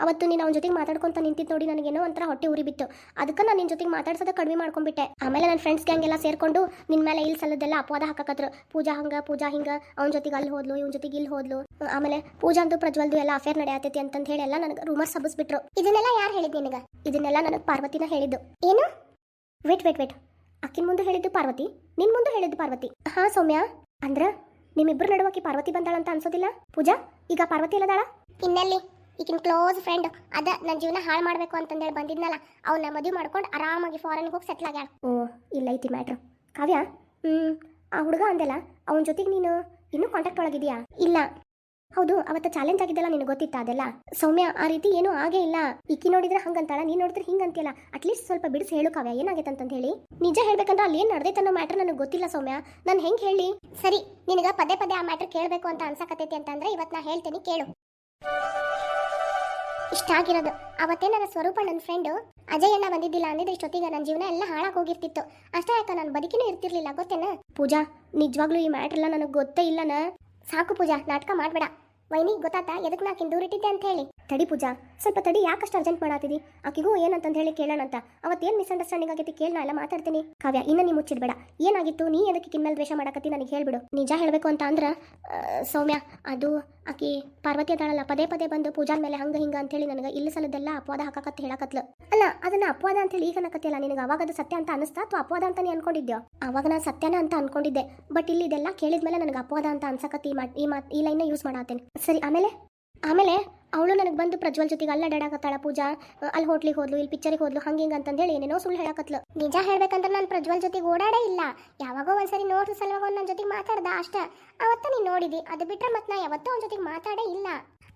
ಅವತ್ತು ನೀನು ಅವನ ಜೊತೆಗೆ ಮಾತಾಡ್ಕೊಂತ ನಿಂತಿದ್ದು ನೋಡಿ ನನಗೇನೋ ಒಂಥರ ಹೊಟ್ಟೆ ಉರಿ ಬಿತ್ತು. ಅದಕ್ಕೆ ನಾನು ನಿನ್ನ ಜೊತೆಗೆ ಮಾತಾಡ್ಸೋದ ಕಡಿಮೆ ಮಾಡ್ಕೊಂಡ್ಬಿಟ್ಟೆ. ಆಮೇಲೆ ನನ್ನ ಫ್ರೆಂಡ್ಸ್ ಗ್ಯಾಂಗ್ ಎಲ್ಲ ಸೇರ್ಕೊಂಡು ನಿನ್ನ ಮೇಲೆ ಇಲ್ಲಿ ಸಲ್ಲದೆಲ್ಲ ಅಪವಾದ ಹಾಕಕತ್ರು. ಪೂಜಾ ಹಿಂಗ ಅವನ ಜೊತೆಗೆ ಅಲ್ಲಿ ಹೋದ್ಲು, ಇವನ ಜೊತೆಗೆ ಇಲ್ಲಿ ಹೋದ್ಲು. ಆಮೇಲೆ ಪೂಜಾ ಅಂತೂ ಪ್ರಜ್ವಲ್ದು ಎಲ್ಲ ಅಫೇರ್ ನಡೆಯತೈತಿ ಅಂತಂತ ಹೇಳಿ ಎಲ್ಲ ನನಗೆ ರೂಮರ್ಸ್ ಹಬ್ಬಿಸ್ಬಿಟ್ರು. ಇದನ್ನೆಲ್ಲ ಯಾರು ಹೇಳಿದ್ ನಿನಗೆ? ಇದನ್ನೆಲ್ಲ ನನಗೆ ಪಾರ್ವತಿನ ಹೇಳಿದ್ದು. ಏನು? ವೇಟ್, ಅಕ್ಕಿನ ಮುಂದೆ ಹೇಳಿದ್ದು ಪಾರ್ವತಿ, ನಿನ್ ಮುಂದೆ ಹೇಳಿದ್ದು ಪಾರ್ವತಿ. ಹಾ ಸೌಮ್ಯ, ಅಂದ್ರ ನಿಮ್ಮಿಬ್ರು ನಡುವಕ್ಕೆ ಪಾರ್ವತಿ ಬಂದಾಳಂತ ಅನ್ಸೋದಿಲ್ಲ ಪೂಜಾ? ಈಗ ಪಾರ್ವತಿ ಎಲ್ಲದಾಳ? ಇನ್ನೆಲ್ಲಿ, ಈಗಿನ ಕ್ಲೋಸ್ ಫ್ರೆಂಡ್ ಅದ ನನ್ನ ಜೀವನ ಹಾಳು ಮಾಡಬೇಕು ಅಂತಂದೇಳಿ ಬಂದಿದ್ನಲ್ಲ, ಅವನ್ನ ಮದುವೆ ಮಾಡ್ಕೊಂಡು ಆರಾಮಾಗಿ ಫಾರಿನ್ಗೆ ಹೋಗಿ ಸೆಟ್ಲ್ ಆಗ್ಯಾಳ. ಓ, ಇಲ್ಲ ಐತಿ ಮ್ಯಾಟ್ರ್. ಕಾವ್ಯ, ಆ ಹುಡುಗ ಅಂದೆಲ್ಲ ಅವನ ಜೊತೆಗೆ ನೀನು ಇನ್ನೂ ಕಾಂಟ್ಯಾಕ್ಟ್ ಒಳಗಿದೆಯಾ? ಇಲ್ಲ. ಹೌದು, ಅವತ್ತು ಚಾಲೆಂಜ್ ಆಗಿದ್ದಲ್ಲ, ನಿನಗೆ ಗೊತ್ತಿತ್ತ ಅದೆಲ್ಲ? ಸೌಮ್ಯ, ಆ ರೀತಿ ಏನೂ ಆಗೇ ಇಲ್ಲ. ಈಕಿ ನೋಡಿದ್ರೆ ಹಂಗಂತಾಳ, ನೀನು ನೋಡಿದ್ರೆ ಹಿಂಗಂತಿಯಲ್ಲ. ಅಟ್ಲೀಸ್ಟ್ ಸ್ವಲ್ಪ ಬಿಡಿಸಿ ಹೇಳು ಕಾವ್ಯ, ಏನಾಗೈತೆ ಅಂತ ಹೇಳಿ. ನಿಜ ಹೇಳ್ಬೇಕಂದ್ರೆ ಅಲ್ಲಿ ಏನು ನಡೆದೈತೆ ಅನ್ನೋ ಮ್ಯಾಟ್ರ್ ನನಗೆ ಗೊತ್ತಿಲ್ಲ ಸೌಮ್ಯ, ನಾನು ಹೆಂಗೆ ಹೇಳಿ? ಸರಿ, ನಿನಗೆ ಪದೇ ಪದೇ ಆ ಮ್ಯಾಟ್ರ್ ಕೇಳಬೇಕು ಅಂತ ಅನ್ಸಕತ್ತೈತಿ ಅಂತಂದ್ರೆ ಇವತ್ತು ನಾ ಹೇಳ್ತೀನಿ ಕೇಳು. ಇಷ್ಟ ಆಗಿರೋದು ಅವತ್ತೇ ನನ್ನ ಸ್ವರೂಪ ನನ್ನ ಫ್ರೆಂಡು ಅಜಯ್ ಅಣ್ಣ ಬಂದಿದ್ದಿಲ್ಲ ಅಂದಿದ್ರೆ ಇಷ್ಟೊತ್ತಿಗೆ ನನ್ನ ಜೀವನ ಎಲ್ಲ ಹಾಳಾಗಿ ಹೋಗಿರ್ತಿತ್ತು. ಅಷ್ಟೇ ಆಯ್ತಾ, ನಾನು ಬದುಕಿನೂ ಇರ್ತಿರ್ಲಿಲ್ಲ, ಗೊತ್ತೇನ? ಪೂಜಾ, ನಿಜವಾಗ್ಲೂ ಈ ಮ್ಯಾಟ್ರ್ ಎಲ್ಲ ನನಗೆ ಗೊತ್ತೇ ಇಲ್ಲನ. ಸಾಕು ಪೂಜಾ, ನಾಟಕ ಮಾಡಬೇಡ. ವೈನಿ ಗೊತ್ತಾತಾ ಎದಕ್ಕೆ ನಾಕಿನ ದೂರಿಟ್ಟಿದ್ದೆ ಅಂತ ಹೇಳಿ? ತಡಿ ಪೂಜಾ, ಸ್ವಲ್ಪ ತಡಿ, ಯಾಕಷ್ಟು ಅರ್ಜೆಂಟ್ ಮಾಡಾತಿದಿ? ಆಕಿಗೂ ಏನಂತಂದು ಹೇಳಿ ಕೇಳೋಣ ಅಂತ. ಅವತ್ತೇನು ಮಿಸ್ಅಂಡರ್ಸ್ಟ್ಯಾಂಡಿಂಗ್ ಆಗೈತಿ ಕೇಳಿ, ನಾ ಎಲ್ಲ ಮಾತಾಡ್ತೀನಿ. ಕಾವ್ಯ, ಇನ್ನು ನೀ ಮುಚ್ಚಿಡ್ಬೇಡ. ಏನಾಗಿತ್ತು? ನೀ ಎದಕ್ಕೆ ಕಿನ್ ಮೇಲೆ ದ್ವೇಷ ಮಾಡಕತ್ತಿ ನನಗೆ ಹೇಳ್ಬಿಡು. ನಿಜ ಹೇಳಬೇಕು ಅಂತ ಅಂದ್ರೆ ಸೌಮ್ಯ, ಅದು ಆಕಿ ಪಾರ್ವತಿ ಅದಾಳಲ್ಲ, ಪದೇ ಪದೇ ಬಂದು ಪೂಜಾನ್ ಮೇಲೆ ಹಂಗ ಹಿಂಗ ಅಂತೇಳಿ ನನಗೆ ಇಲ್ಲ ಸಲದೆಲ್ಲ ಅಪವಾದ ಹಾಕಕತ್ತೆ ಹೇಳಕತ್ಲು. ಅಲ್ಲ, ಅದನ್ನ ಅಪವಾದ ಅಂತೇಳಿ ಈಗ ಅನ್ನಕತ್ತಿಲ್ಲ. ನಿನಗೆ ಅವಾಗ ಅದು ಸತ್ಯ ಅಂತ ಅನಿಸ್ತಾ ಅಥವಾ ಅಪವಾದ ಅಂತ ನೀ ಅನ್ಕೊಂಡಿದ್ಯೋ? ಅವಾಗ ನಾನು ಸತ್ಯನ ಅಂತ ಅನ್ಕೊಂಡಿದ್ದೆ, ಬಟ್ ಇಲ್ಲಿ ಇದೆಲ್ಲ ಕೇಳಿದ್ಮೇಲೆ ನನಗೆ ಅಪವಾದ ಅಂತ ಅನ್ಸಕತ್ತಿ. ಈ ಲೈನ್ನ ಯೂಸ್ ಮಾಡತ್ತೇನೆ. ಸರಿ, ಆಮೇಲೆ ಅವಳು ನನಗೆ ಬಂದು ಪ್ರಜ್ವಲ್ ಜೊತೆಗೆ ಅಲ್ಲ ಡಾಡಕತ್ತಾಳ. ಪೂಜಾ ಅಲ್ಲಿ ಹೋಟ್ಲಿಗೆ ಹೋದ್ಲು, ಇಲ್ಲಿ ಪಿಕ್ಚರಿಗೆ ಹೋದ್ಲು, ಹಂಗೆ ಅಂತ ಹೇಳಿ ಏನೇನೋ ಸುಳ್ಳು ಹೇಳಕತ್ಲು. ನಿಜ ಹೇಳ್ಬೇಕಂದ್ರೆ ನಾನು ಪ್ರಜ್ವಲ್ ಜೊತೆಗೆ ಓಡಾಡೇ ಇಲ್ಲ. ಯಾವಾಗೋ ಒಂದ್ಸರಿ ನೋಡ್ರ ಸಲುವಾಗ ನನ್ನ ಜೊತೆಗೆ ಮಾತಾಡ್ದ ಅಷ್ಟೇ. ಅವತ್ತ ನೀನು ನೋಡಿದಿ, ಅದು ಬಿಟ್ರೆ ಮತ್ತೆ ನಾ ಯಾವತ್ತೂ ಅವನ ಜೊತೆಗೆ ಮಾತಾಡೇ ಇಲ್ಲ.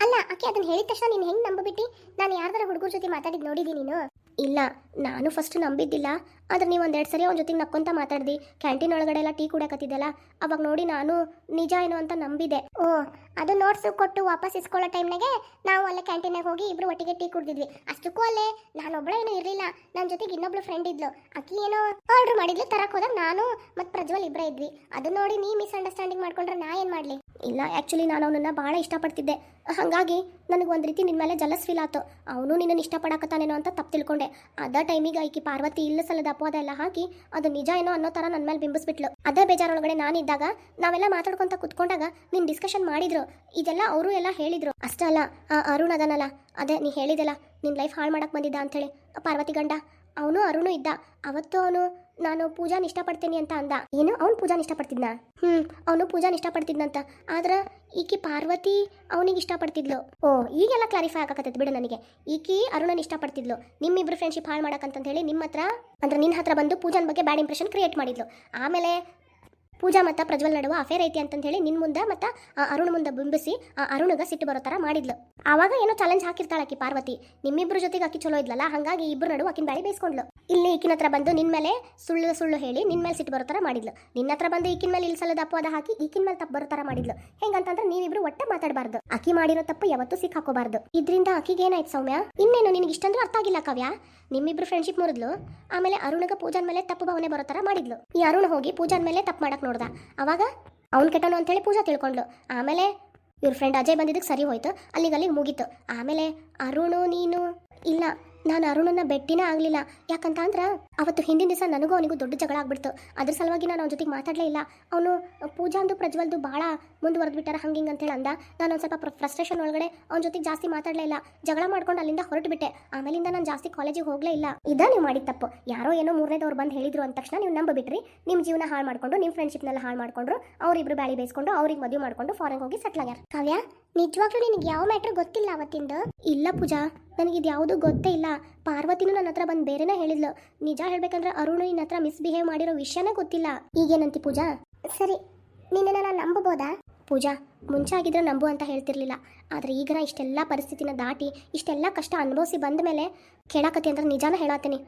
ಅಲ್ಲ, ಆಕೆ ಅದನ್ನ ಹೇಳಿದ ತಕ್ಷಣ ನೀನು ಹೆಂಗೆ ನಂಬಿಬಿಟ್ಟಿ? ನಾನು ಯಾರ್ದಾರ ಹುಡುಗರ ಜೊತೆ ಮಾತಾಡಿದ್ ನೋಡಿದಿ ನೀನು? ಇಲ್ಲ, ನಾನು ಫಸ್ಟ್ ನಂಬಿದ್ದಿಲ್ಲ. ಆದ್ರೆ ನೀವು ಒಂದೆರಡು ಸರಿ ಅವನ ಜೊತೆಗೆ ನಕ್ಕೊಂತ ಮಾತಾಡ್ದಿ, ಕ್ಯಾಂಟೀನ್ ಒಳಗಡೆ ಎಲ್ಲ ಟೀ ಕುಡಿಯಕತ್ತಿದ್ದಲ್ಲ, ಅವಾಗ ನೋಡಿ ನಾನು ನಿಜ ಏನೋ ಅಂತ ನಂಬಿದೆ. ಓ, ಅದು ನೋಟ್ಸು ಕೊಟ್ಟು ವಾಪಸ್ ಇಸ್ಕೊಳ್ಳೋ ಟೈಮ್ನಾಗೆ ನಾವು ಅಲ್ಲೇ ಕ್ಯಾಂಟೀನಾಗ ಹೋಗಿ ಇಬ್ರು ಒಟ್ಟಿಗೆ ಟೀ ಕುಡಿದ್ವಿ. ಅಷ್ಟಕ್ಕೂ ಅಲ್ಲೇ ನಾನೊಬ್ಬಳೇ ಏನೂ ಇರಲಿಲ್ಲ, ನನ್ನ ಜೊತೆಗೆ ಇನ್ನೊಬ್ಳು ಫ್ರೆಂಡ್ ಇದ್ಲು. ಆಕಿ ಏನೋ ಆರ್ಡ್ರ್ ಮಾಡಿದ್ಲು, ತರಕ್ಕೆ ಹೋದಾಗ ನಾನು ಮತ್ತು ಪ್ರಜ್ವಲ್ ಇಬ್ಬರೇ ಇದ್ವಿ. ಅದು ನೋಡಿ ನೀ ಮಿಸ್ಅಂಡರ್ಸ್ಟ್ಯಾಂಡಿಂಗ್ ಮಾಡ್ಕೊಂಡ್ರೆ ನಾ ಏನು ಮಾಡಲಿ? ಇಲ್ಲ, ಆ್ಯಕ್ಚುಲಿ ನಾನು ಅವನನ್ನು ಭಾಳ ಇಷ್ಟಪಡ್ತಿದ್ದೆ. ಹಾಗಾಗಿ ನನಗೆ ಒಂದು ರೀತಿ ನಿನ್ನ ಮೇಲೆ ಜಲಸ್ ಫೀಲ್ ಆಯ್ತು. ಅವನು ನಿನ್ನನ್ನು ಇಷ್ಟಪಡಕತ್ತಾನೇನೋ ಅಂತ ತಪ್ಪು ತಿಳ್ಕೊಂಡೆ. ಅದ ಟೈಮಿಗೆ ಆಕಿ ಪಾರ್ವತಿ ಇಲ್ಲ ಸಲದ ಅಪವಾದ ಎಲ್ಲ ಹಾಕಿ ಅದು ನಿಜ ಏನೋ ಅನ್ನೋ ಥರ ನನ್ನ ಮೇಲೆ ಬಿಂಬಿಸ್ಬಿಟ್ಲು. ಅದೇ ಬೇಜಾರೊಳಗಡೆ ನಾನಿದ್ದಾಗ ನಾವೆಲ್ಲ ಮಾತಾಡ್ಕೊಂತ ಕುತ್ಕೊಂಡಾಗ ನೀನು ಡಿಸ್ಕಷನ್ ಮಾಡಿದ್ರು, ಇದೆಲ್ಲ ಅವರು ಎಲ್ಲ ಹೇಳಿದ್ರು. ಅಷ್ಟೇ ಅಲ್ಲ, ಆ ಅರುಣ್ ಅದನಲ್ಲ, ಅದೇ ನೀ ಹೇಳಿದೆಲ್ಲ ನಿನ್ನ ಲೈಫ್ ಹಾಳು ಮಾಡಕ್ಕೆ ಬಂದಿದ್ದ ಅಂಥೇಳಿ, ಪಾರ್ವತಿ ಗಂಡ ಅವನು ಅರುಣು ಇದ್ದ. ಅವತ್ತು ಅವನು ನಾನು ಪೂಜಾನ ಇಷ್ಟಪಡ್ತೀನಿ ಅಂತ ಅಂದ. ಏನು, ಅವ್ನು ಪೂಜಾನ ಇಷ್ಟಪಡ್ತಿದ್ನ? ಅವನು ಪೂಜಾನ ಇಷ್ಟಪಡ್ತಿದ್ನಂತ. ಆದ್ರೆ ಈಕಿ ಪಾರ್ವತಿ ಅವನಿಗೆ ಇಷ್ಟಪಡ್ತಿದ್ಲು. ಓ, ಈಗೆಲ್ಲ ಕ್ಲಾರಿಫೈ ಆಗಕತ್ತೈತೆ ಬಿಡು ನನಗೆ. ಈಕಿ ಅರುಣನ ಇಷ್ಟಪಡ್ತಿದ್ಲು. ನಿಮ್ಮಿಬ್ರು ಫ್ರೆಂಡ್ಶಿಪ್ ಹಾಳು ಮಾಡಕ್ಕಂತ ಹೇಳಿ ನಿಮ್ಮ ಹತ್ರ ಅಂದ್ರೆ ನಿನ್ನ ಹತ್ರ ಬಂದು ಪೂಜಾನ ಬಗ್ಗೆ ಬ್ಯಾಡ್ ಇಂಪ್ರೆಷನ್ ಕ್ರಿಯೇಟ್ ಮಾಡಿದ್ಲು. ಆಮೇಲೆ ಪೂಜಾ ಮತ್ತು ಪ್ರಜ್ವಲ್ ನಡುವ ಅಫೇರ್ ಐತಿ ಅಂತಂದು ಹೇಳಿ ನಿನ್ನ ಮುಂದೆ ಮತ್ತು ಆ ಅರುಣ್ ಮುಂದೆ ಬಿಂಬಿಸಿ ಆ ಅರುಣಗೆ ಸಿಟ್ಟು ಬರೋ ಥರ ಮಾಡಿದ್ಲು. ಆವಾಗ ಏನೋ ಚಾಲೆಂಜ್ ಹಾಕಿರ್ತಾಳೆ ಆಕಿ ಪಾರ್ವತಿ. ನಿಮ್ಮಿಬ್ರು ಜೊತೆಗೆ ಆಕಿ ಚಲೋ ಇದ್ಲಲ್ಲ, ಹಾಗಾಗಿ ಇಬ್ಬರು ನಡುವೆ ಆಕಿನ ಬ್ಯಾಳಿ ಬೇಯಿಸ್ಕೊಂಡ್ಲು. ಇಲ್ಲಿ ಈಕಿನ ಹತ್ರ ಬಂದು ನಿನ್ನ ಮೇಲೆ ಸುಳ್ಳು ಹೇಳಿ ನಿನ್ನ ಮೇಲೆ ಸಿಟ್ಟು ಬರೋ ಥರ ಮಾಡಿದ್ಲು. ನಿನ್ನ ಹತ್ರ ಬಂದು ಈಕಿನ ಮೇಲೆ ಇಲ್ಸಲ್ಲದ ಅಪವಾದ ಹಾಕಿ ಈಕಿನ ಮೇಲೆ ತಪ್ಪು ಬರೋ ಥರ ಮಾಡಿದ್ಲು. ಹೆಂಗಂತಂದ್ರೆ ನೀವಿಬ್ರು ಒಟ್ಟೆ ಮಾತಾಡಬಾರ್ದು. ಆಕಿ ಮಾಡಿರೋ ತಪ್ಪು ಯಾವತ್ತೂ ಸಿಕ್ಕಾಕೋಬಾರ್ದು. ಇದರಿಂದ ಆಕಿಗೆ ಏನಾಯ್ತು ಸೌಮ್ಯ? ಇನ್ನೇನು ನಿನಗೆ ಇಷ್ಟಂದ್ರೂ ಅರ್ಥ ಆಗಿಲ್ಲ ಕಾವ್ಯ. ನಿಮ್ಮಿಬ್ರು ಫ್ರೆಂಡ್ಶಿಪ್ ಮುರಿದ್ಲು, ಆಮೇಲೆ ಅರುಣಗ ಪೂಜಾನ್ ಮೇಲೆ ತಪ್ಪು ಭಾವನೆ ಬರೋ ಥರ ಮಾಡಿದ್ಲು. ಈ ಅರುಣ್ ಹೋಗಿ ಪೂಜಾನ್ ಮೇಲೆ ತಪ್ಪು ಮಾಡಕ್ ನೋಡ್ದ. ಅವಾಗ ಅವ್ನು ಕೆಟ್ಟನು ಅಂತೇಳಿ ಪೂಜಾ ತಿಳ್ಕೊಂಡ್ಲು. ಆಮೇಲೆ ಇವ್ರ ಫ್ರೆಂಡ್ ಅಜಯ್ ಬಂದಿದ್ದಕ್ಕೆ ಸರಿ ಹೋಯ್ತು, ಅಲ್ಲಿಗೆ ಮುಗೀತು. ಆಮೇಲೆ ಅರುಣು ನೀನು ಇಲ್ಲ, ನಾನು ಅರುಣನ್ನ ಭೇಟಿನೇ ಆಗಲಿಲ್ಲ. ಯಾಕಂತ ಅಂದ್ರೆ ಅವತ್ತು ಹಿಂದಿನ ದಿವಸ ನನಗೂ ಅವನಿಗೂ ದೊಡ್ಡ ಜಗಳ ಆಗ್ಬಿಡ್ತು. ಅದ್ರ ಸಲುವಾಗಿ ನಾನು ಅವನ ಜೊತೆಗೆ ಮಾತಾಡಲೇ ಇಲ್ಲ. ಅವನು ಪೂಜಾಂದು ಪ್ರಜ್ವಲ್ದು ಭಾಳ ಮುಂದುವರೆದು ಬಿಟ್ಟಾರ ಹಂಗೆ ಅಂತೇಳಿ ಅಂದ. ನಾನು ಒಂದು ಸ್ವಲ್ಪ ಫ್ರಸ್ಟ್ರೇಷನ್ ಒಳಗಡೆ ಅವನ ಜೊತೆಗೆ ಜಾಸ್ತಿ ಮಾತಾಡಲೇ ಇಲ್ಲ. ಜಗಳ ಮಾಡ್ಕೊಂಡು ಅಲ್ಲಿಂದ ಹೊರಟು ಬಿಟ್ಟೆ. ಆಮೇಲಿಂದ ನಾನು ಜಾಸ್ತಿ ಕಾಲೇಜಿಗೆ ಹೋಗಲೇ ಇಲ್ಲ. ಇದ ನೀವು ಮಾಡಿದ ತಪ್ಪು. ಯಾರೋ ಏನೋ ಮೂರನೇದವ್ರು ಬಂದು ಹೇಳಿದ್ರು ಅಂದ ತಕ್ಷಣ ನೀವು ನಂಬಿಬಿಟ್ರಿ. ನಿಮ್ಮ ಜೀವನ ಹಾಳು ಮಾಡ್ಕೊಂಡು, ನಿಮ್ಮ ಫ್ರೆಂಡ್ಶಿಪ್ನೆಲ್ಲ ಹಾಳು ಮಾಡ್ಕೊಂಡ್ರು. ಅವರಿಬ್ರು ಬ್ಯಾಳಿ ಬೇಯಿಸ್ಕೊಂಡು ಅವ್ರಿಗೆ ಮದುವೆ ಮಾಡ್ಕೊಂಡು ಫಾರಿನ್ ಹೋಗಿ ಸೆಟ್ಲ್ ಆಗ್ಯಾರ. ಕಾವ್ಯ, ನಿಜವಾಗ್ಲೂ ನಿನಗೆ ಯಾವ ಮ್ಯಾಟ್ರ್ ಗೊತ್ತಿಲ್ಲ ಅವತ್ತಿಂದು? ಇಲ್ಲ ಪೂಜಾ, ನನಗಿದು ಯಾವುದೂ ಗೊತ್ತೇ ಇಲ್ಲ. ಪಾರ್ವತಿನೂ ನನ್ನ ಹತ್ರ ಬಂದು ಬೇರೆನೇ ಹೇಳಿದ್ಲು. ನಿಜ ಹೇಳ್ಬೇಕಂದ್ರೆ ಅರುಣ್ ನಿನ್ನ ಹತ್ರ ಮಿಸ್ಬಿಹೇವ್ ಮಾಡಿರೋ ವಿಷಯನೇ ಗೊತ್ತಿಲ್ಲ. ಈಗೇನಂತಿ ಪೂಜಾ? ಸರಿ, ನಿನ್ನನ್ನು ನಾನು ನಂಬಬೋದಾ? ಪೂಜಾ, ಮುಂಚೆ ಆಗಿದ್ರೆ ನಂಬು ಅಂತ ಹೇಳ್ತಿರ್ಲಿಲ್ಲ. ಆದರೆ ಈಗ ನಾ ಇಷ್ಟೆಲ್ಲ ಪರಿಸ್ಥಿತಿನ ದಾಟಿ ಇಷ್ಟೆಲ್ಲ ಕಷ್ಟ ಅನುಭವಿಸಿ ಬಂದ ಮೇಲೆ ಕೇಳಾಕತ್ತಿ ಅಂದ್ರೆ ನಿಜಾನ ಹೇಳತ್ತೀನಿ.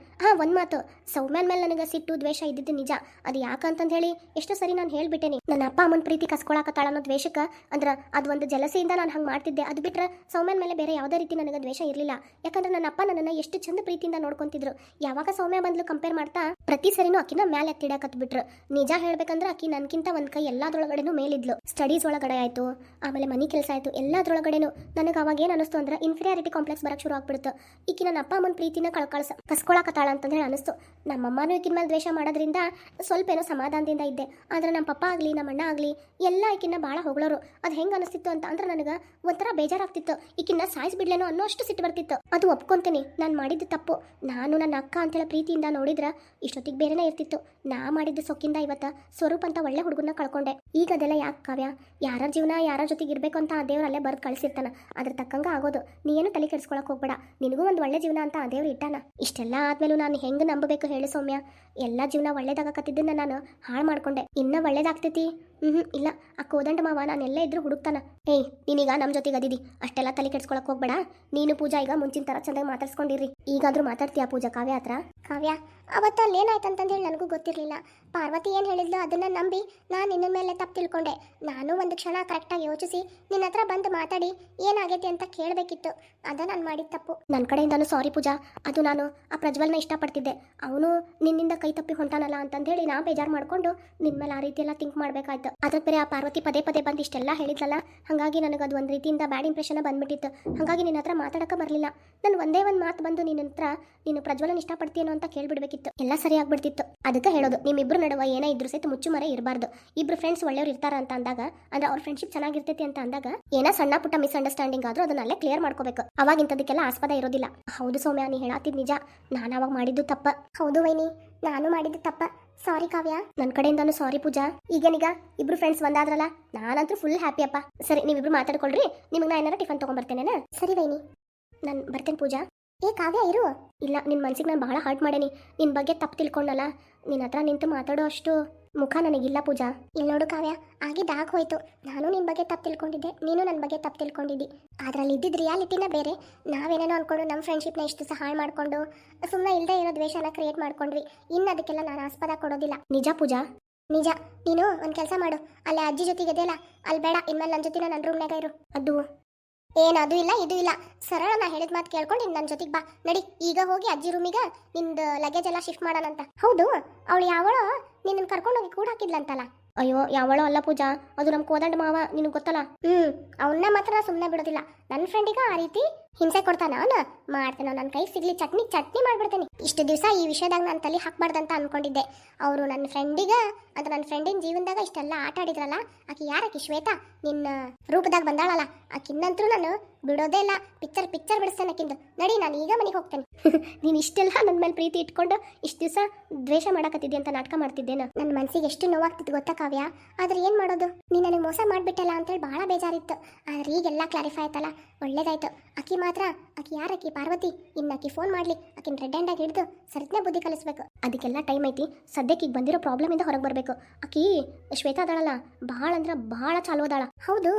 ಒಂದು ಮಾತು, ಸೌಮ್ಯನ ಮೇಲೆ ನನಗೆ ಸಿಟ್ಟು ದ್ವೇಷ ಇದ್ದಿದ್ದು ನಿಜ. ಅದು ಯಾಕಂತಂದು ಹೇಳಿ ಎಷ್ಟು ಸರಿ ನಾನು ಹೇಳ್ಬಿಟ್ಟೇನಿ. ನನ್ನ ಅಪ್ಪ ಅಮ್ಮನ ಪ್ರೀತಿ ಕಸ್ಕೊಳಕತ್ತಾಳ ಅನ್ನೋ ದ್ವೇಷಕ್ಕೆ ಅಂದ್ರೆ ಅದು ಒಂದು ಜಲಸೆಯಿಂದ ನಾನು ಹಂಗೆ ಮಾಡ್ತಿದ್ದೆ. ಅದು ಬಿಟ್ಟರೆ ಸೌಮ್ಯನ ಮೇಲೆ ಬೇರೆ ಯಾವುದೇ ರೀತಿ ನನಗೆ ದ್ವೇಷ ಇರಲಿಲ್ಲ. ಯಾಕಂದ್ರೆ ನನ್ನ ಅಪ್ಪ ನನ್ನನ್ನು ಎಷ್ಟು ಚಂದ ಪ್ರೀತಿಯಿಂದ ನೋಡ್ಕೊಂತಿದ್ರು. ಯಾವಾಗ ಸೌಮ್ಯ ಬಂದ್ಲು ಕಂಪೇರ್ ಮಾಡ್ತಾ ಪ್ರತಿ ಸರಿನೂ ಆಕಿನ ಮೇಲೆ ಎತ್ತಿಡಕತ್ಬಿಟ್ರು. ನಿಜ ಹೇಳ್ಬೇಕಂದ್ರೆ ಆಕಿ ನನ್ಕಿಂತ ಒಂದು ಕೈ ಎಲ್ಲದರೊಳಗಡೆನೂ ಮೇಲಿದ್ಲು. ಸ್ಟಡೀಸ್ ಒಳಗಡೆ ಆಯಿತು, ಆಮೇಲೆ ಮನೆ ಕೆಲಸ ಆಯಿತು ಎಲ್ಲದ್ರೊಳಗಡೆನು ನನಗೆ ಅವಾಗ ಏನು ಅನಿಸ್ತು ಅಂದ್ರೆ ಇನ್ಫೀರಿಯಾರಿಟಿ ಕಾಂಪ್ಲೆಕ್ಸ್ ಬರೋಕ್ಕೆ ಶುರು ಆಗ್ಬಿಡ್ತು. ಈಕಿ ನನ್ನ ಅಪ್ಪ ಅಮ್ಮನ ಪ್ರೀತಿನ ಕಸ್ಕೊಳಕತ್ತಾಳ ಅಂತ ಹೇಳಿ ಅನಿಸ್ತು. ನಮ್ಮಮ್ಮನೂ ಈಕಿನ ಮೇಲೆ ದ್ವೇಷ ಮಾಡೋದ್ರಿಂದ ಸ್ವಲ್ಪ ಏನೋ ಸಮಾಧಾನದಿಂದ ಇದ್ದೆ. ಆದರೆ ನಮ್ಮ ಪಪ್ಪ ಆಗಲಿ ನಮ್ಮ ಅಣ್ಣ ಆಗಲಿ ಎಲ್ಲ ಈಕಿನ ಭಾಳ ಹೊಗಳೋರು. ಅದು ಹೆಂಗೆ ಅನಿಸ್ತಿತ್ತು ಅಂತ ಅಂದ್ರೆ ನನಗೆ ಒಂಥರ ಬೇಜಾರಾಗ್ತಿತ್ತು. ಈಕಿನ ಸಾಯಿಸ್ಬಿಡ್ಲೇನೋ ಅನ್ನೋ ಅಷ್ಟು ಸಿಟ್ಟು ಬರ್ತಿತ್ತು. ಅದು ಒಪ್ಕೊಂತೀನಿ, ನಾನು ಮಾಡಿದ್ದು ತಪ್ಪು. ನಾನು ನನ್ನ ಅಕ್ಕ ಅಂತೇಳಿ ಪ್ರೀತಿಯಿಂದ ನೋಡಿದ್ರೆ ಇಷ್ಟೊತ್ತಿಗೆ ಬೇರೆನೇ ಇರ್ತಿತ್ತು. ನಾ ಮಾಡಿದ್ದು ಸೊಕ್ಕಿಂದ ಇವತ್ತು ಸ್ವರೂಪ್ ಅಂತ ಒಳ್ಳೆ ಹುಡುಗನ ಕಳ್ಕೊಂಡೆ. ಈಗ ಅದೆಲ್ಲ ಯಾಕೆ ಕಾವ್ಯ? ಯಾರ ಜೀವನ ಯಾರ ಜೊತೆಗೆ ಇರಬೇಕು ಅಂತ ಆ ದೇವ್ರಲ್ಲೇ ಬರ್ದು ಕಳಿಸಿರ್ತಾನ. ಅದ್ರ ತಕ್ಕಂಗೆ ಆಗೋದು. ನೀ ಏನು ತಲೆ ಕೆಡಿಸ್ಕೊಳಕ್ಕೆ ಹೋಗ್ಬೇಡ. ನಿನಗೂ ಒಂದು ಒಳ್ಳೆ ಜೀವನ ಅಂತ ಆ ದೇವ್ರು ಇಟ್ಟಾನ. ಇಷ್ಟೆಲ್ಲ ಆದ್ಮೇಲೂ ನಾನು ಹೆಂಗೆ ನಂಬಬೇಕು ಹೇಳಿ ಸೌಮ್ಯ? ಎಲ್ಲ ಜೀವನ ಒಳ್ಳೇದಾಗಕತ್ತಿದ್ದನ್ನ ನಾನು ಹಾಳು ಮಾಡ್ಕೊಂಡೆ. ಇನ್ನೂ ಒಳ್ಳೇದಾಗ್ತೈತಿ? ಇಲ್ಲ. ಆ ಕೋದಂಡ ಮಾವ ನಾನೆಲ್ಲ ಇದ್ರೂ ಹುಡುಕ್ತಾನ. ಏಯ್, ನೀನೀಗ ನಮ್ಮ ಜೊತೆಗೆ ಅದಿದಿ, ಅಷ್ಟೆಲ್ಲ ತಲೆ ಕೆಡ್ಸ್ಕೊಳಕ್ ಹೋಗ್ಬೇಡ. ನೀನು ಪೂಜಾ ಈಗ ಮುಂಚಿನ ಥರ ಚಂದಾಗಿ ಮಾತಾಡ್ಸ್ಕೊಂಡಿರಿ. ಈಗಾದ್ರೂ ಮಾತಾಡ್ತೀಯಾ ಪೂಜಾ ಕಾವ್ಯ ಹತ್ರ? ಕಾವ್ಯ, ಅವತ್ತು ಅಲ್ಲಿ ಏನಾಯ್ತು ಅಂತಂದೇಳಿ ನನಗೂ ಗೊತ್ತಿರಲಿಲ್ಲ. ಪಾರ್ವತಿ ಏನು ಹೇಳಿದ್ಲು ಅದನ್ನು ನಂಬಿ ನಾನು ನಿನ್ನ ಮೇಲೆ ತಪ್ಪು ತಿಳ್ಕೊಂಡೆ. ನಾನು ಒಂದು ಕ್ಷಣ ಕರೆಕ್ಟಾಗಿ ಯೋಚಿಸಿ ನಿನ್ನ ಹತ್ರ ಬಂದು ಮಾತಾಡಿ ಏನಾಗೈತಿ ಅಂತ ಕೇಳಬೇಕಿತ್ತು. ಅದ ನಾನು ಮಾಡಿದ ತಪ್ಪು. ನನ್ನ ಕಡೆಯಿಂದನೂ ಸಾರಿ ಪೂಜಾ. ಅದು ನಾನು ಆ ಪ್ರಜ್ವಲ್ನ ಇಷ್ಟಪಡ್ತಿದ್ದೆ. ಅವನು ನಿನ್ನಿಂದ ಕೈ ತಪ್ಪಿ ಹೊಂಟಾನಲ್ಲ ಅಂತಂದೇಳಿ ನಾ ಬೇಜಾರು ಮಾಡ್ಕೊಂಡು ನಿನ್ನ ಮೇಲೆ ಆ ರೀತಿ ಎಲ್ಲ ಥಿಂಕ್ ಮಾಡಬೇಕಾಯ್ತು. ಅದಕ್ಕೆ ಬೇರೆ ಆ ಪಾರ್ವತಿ ಪದೇ ಪದೇ ಬಂದು ಇಷ್ಟೆಲ್ಲ ಹೇಳಿದ್ಲಲ್ಲ, ಹಾಗಾಗಿ ನನಗೆ ಅದು ಒಂದು ರೀತಿಯಿಂದ ಬ್ಯಾಡ್ ಇಂಪ್ರೆಷನ್ ಬಂದ್ಬಿಟ್ಟಿತ್ತು. ಹಾಗಾಗಿ ನಿನ್ನ ಹತ್ರ ಮಾತಾಡೋಕೆ ಬರಲಿಲ್ಲ. ನಾನು ಒಂದೇ ಒಂದು ಮಾತು ಬಂದು ನಿನ್ನ ಹತ್ರ ನೀನು ಪ್ರಜ್ವಲನ ಇಷ್ಟಪಡ್ತೀನೋ ಅಂತ ಕೇಳ್ಬಿಡ್ಬೇಕಿತ್ತು. ಎಲ್ಲ ಸರಿ ಆಗ್ಬಿಡ್ತಿತ್ತು. ಅದಕ್ಕೆ ಹೇಳೋದು, ನಿಮ್ಮಿಬ್ರು ನಡುವೆ ಏನೇ ಇದ್ರು ಸಹಿತ ಮುಚ್ಚು ಮರೆ ಇರಬಾರ್ದು. ಇಬ್ರು ಫ್ರೆಂಡ್ಸ್ ಒಳ್ಳೆಯವ್ರು ಇರ್ತಾರ ಅಂತ ಅಂದಾಗ, ಅಂದ್ರೆ ಅವ್ರ ಫ್ರೆಂಡ್ಶಿಪ್ ಚೆನ್ನಾಗಿರ್ತೈತಿ ಅಂತ ಅಂದಾಗ ಏನೋ ಸಣ್ಣ ಪುಟ್ಟ ಮಿಸ್ಅಂಡರ್ಸ್ಟ್ಯಾಂಡಿಂಗ್ ಆದ್ರೂ ಅದನ್ನಲ್ಲೇ ಕ್ಲಿಯರ್ ಮಾಡ್ಕೋಬೇಕು. ಅವಾಗ ಇಂಥದಕ್ಕೆಲ್ಲ ಆಸ್ಪದ ಇರೋದಿಲ್ಲ. ಹೌದು ಸೌಮ್ಯ, ನೀ ಹೇಳತ್ತಿದ್ ನಿಜ. ನಾನು ಅವಾಗ ಮಾಡಿದ್ದು ತಪ್ಪ. ಹೌದು ವೈನಿ, ನಾನು ಮಾಡಿದ್ದು ತಪ್ಪ. ಸಾರಿ ಕಾವ್ಯ. ನನ್ನ ಕಡೆಯಿಂದಾನು ಸಾರಿ ಪೂಜಾ. ಈಗೇನೀಗ ಇಬ್ರು ಫ್ರೆಂಡ್ಸ್ ಒಂದಾದ್ರಲ್ಲ, ನಾನಂತೂ ಫುಲ್ ಹ್ಯಾಪಿ ಅಪ್ಪ. ಸರಿ, ನೀವಿಬ್ರು ಮಾತಾಡ್ಕೊಳ್ರಿ. ನಿಮಗೆ ನಾ ಏನಾರ ಟಿಫನ್ ತಗೊಂಡ್ಬರ್ತೇನೆ. ಸರಿ ವೈನಿ, ನಾನು ಬರ್ತೇನೆ ಪೂಜಾ. ಏ ಕಾವ್ಯ ಇರು. ಇಲ್ಲ, ನಿನ್ನ ಮನ್ಸಿಗೆ ನಾನು ಭಾಳ ಹರ್ಟ್ ಮಾಡೇನಿ. ನಿನ್ನ ಬಗ್ಗೆ ತಪ್ಪು ತಿಳ್ಕೊಂಡಲ್ಲ. ನಿನ್ನ ಹತ್ರ ನಿಂತು ಮಾತಾಡೋ ಅಷ್ಟು ಮುಖ ನನಗಿಲ್ಲ ಪೂಜಾ. ಇಲ್ಲಿ ನೋಡು ಕಾವ್ಯ, ಆಗಿದ್ದಾಗ ಹೋಯ್ತು. ನಾನು ನಿನ್ನ ಬಗ್ಗೆ ತಪ್ಪು ತಿಳ್ಕೊಂಡಿದ್ದೆ, ನೀನು ನನ್ನ ಬಗ್ಗೆ ತಪ್ಪು ತಿಳ್ಕೊಂಡಿದ್ದಿ. ಅದರಲ್ಲಿ ಇದ್ದಿದ್ದು ರಿಯಾಲಿಟಿನ ಬೇರೆ. ನಾವೇನೇನೋ ಅಂದ್ಕೊಂಡು ನಮ್ಮ ಫ್ರೆಂಡ್ಶಿಪ್ನ ಇಷ್ಟು ಸಹ ಹಾಳು ಮಾಡಿಕೊಂಡು ಸುಮ್ಮನೆ ಇಲ್ಲದೆ ಇರೋ ದ್ವೇಷನ ಕ್ರಿಯೇಟ್ ಮಾಡ್ಕೊಂಡ್ವಿ. ಇನ್ನು ಅದಕ್ಕೆಲ್ಲ ನಾನು ಆಸ್ಪದ ಕೊಡೋದಿಲ್ಲ. ನಿಜ ಪೂಜಾ, ನಿಜ. ನೀನು ಒಂದು ಕೆಲಸ ಮಾಡು, ಅಲ್ಲಿ ಅಜ್ಜಿ ಜೊತೆಗೆ ಇದೆಯಲ್ಲ, ಅಲ್ಲಿ ಬೇಡ. ಇನ್ಮೇಲೆ ನನ್ನ ಜೊತೆ ನನ್ನ ರೂಮ್ನಾಗ ಇರು. ಅದು ಏನು ಅದು ಇಲ್ಲ ಇದು ಇಲ್ಲ. ಸರಳ ನಾ ಹೇಳಿದ ಮಾತು ಕೇಳ್ಕೊಂಡು ಇನ್ನು ನನ್ನ ಜೊತೆಗೆ ಬಾ. ನಡಿ, ಈಗ ಹೋಗಿ ಅಜ್ಜಿ ರೂಮಿಗೆ ನಿಂದು ಲಗೇಜ್ ಎಲ್ಲ ಶಿಫ್ಟ್ ಮಾಡೋಣಂತ. ಹೌದು, ಅವಳು ಯಾವಳೋ ನಿನ್ನ ಕರ್ಕೊಂಡೋಗಿ ಕೂಡ ಹಾಕಿದ್ಲಂತಲ್ಲ. ಅಯ್ಯೋ, ಯಾವಳೋ ಅಲ್ಲ ಪೂಜಾ, ಅದು ನಮ್ಮ ಕೋದಂಡ ಮಾವ, ನಿನಗೆ ಗೊತ್ತಲ್ಲ. ಅವನ್ನ ಮಾತ್ರ ಸುಮ್ಮನೆ ಬಿಡೋದಿಲ್ಲ. ನನ್ನ ಫ್ರೆಂಡಿಗೆ ಆ ರೀತಿ ಹಿಂಸೆ ಕೊಡ್ತಾನ ಅವನು. ಮಾಡ್ತೇನೋ, ನನ್ನ ಕೈ ಸಿಗ್ಲಿ ಚಟ್ನಿ ಮಾಡ್ಬಿಡ್ತೇನೆ. ಇಷ್ಟು ದಿವಸ ಈ ವಿಷಯದಾಗ ನಾನು ತಲೆ ಹಾಕ್ಬಾರ್ದಂತ ಅನ್ಕೊಂಡಿದ್ದೆ. ಅವರು ನನ್ನ ಫ್ರೆಂಡಿಗೆ ಅದು ನನ್ನ ಫ್ರೆಂಡಿನ ಜೀವನದಾಗ ಇಷ್ಟೆಲ್ಲ ಆಟ ಆಡಿದ್ರಲ್ಲ. ಆಕಿ ಯಾರಕಿ ಶ್ವೇತಾ ನಿನ್ನ ರೂಪದಾಗ ಬಂದಾಳಲ್ಲ, ಆಕಿನ್ನಂತರೂ ನಾನು ಬಿಡೋದೇ ಇಲ್ಲ. ಪಿಕ್ಚರ್ ಬಿಡಿಸ್ತೇನೆ ಆಕಿಂದು. ನಡಿ, ನಾನು ಈಗ ಮನೆಗೆ ಹೋಗ್ತೇನೆ. ನೀನು ಇಷ್ಟೆಲ್ಲ ನನ್ನ ಮೇಲೆ ಪ್ರೀತಿ ಇಟ್ಕೊಂಡು ಇಷ್ಟು ದಿವಸ ದ್ವೇಷ ಮಾಡಕತ್ತಿದ್ದೆ ಅಂತ ನಾಟಕ ಮಾಡ್ತಿದ್ದೇನು? ನನ್ನ ಮನಸ್ಸಿಗೆ ಎಷ್ಟು ನೋವಾಗ್ತಿತ್ತು ಗೊತ್ತಾ ಕಾವ್ಯ? ಆದ್ರೆ ಏನು ಮಾಡೋದು, ನೀನು ನನಗೆ ಮೋಸ ಮಾಡಿಬಿಟ್ಟಲ್ಲ ಅಂತೇಳಿ ಭಾಳ ಬೇಜಾರಿತ್ತು. ಆದ್ರೆ ಈಗೆಲ್ಲ ಕ್ಲಾರಿಫೈ ಆಯ್ತಲ್ಲ, ಒಳ್ಳೇದಾಯ್ತು. ಆಕಿ ಮಾತ್ರ ಆಕಿ ಯಾರಕಿ ಪಾರ್ವತಿ, ಇನ್ನು ಆಕಿ ಫೋನ್ ಮಾಡಲಿ, ಆಕಿನ ರೆಡ್ ಹ್ಯಾಂಡಾಗಿ ಹಿಡಿದು ಸರಿತ್ನೇ ಬುದ್ಧಿ ಕಲಿಸ್ಬೇಕು. ಅದಕ್ಕೆಲ್ಲ ಟೈಮ್ ಐತಿ. ಸದ್ಯಕ್ಕೆ ಈಗ ಬಂದಿರೋ ಪ್ರಾಬ್ಲಮಿಂದ ಹೊರಗೆ ಬರಬೇಕು. ಆಕಿ ಶ್ವೇತಾ ಅದಾಳಲ್ಲ, ಭಾಳ ಅಂದ್ರೆ ಭಾಳ ಚಾಲು ಅದಾಳ. ಹೌದು,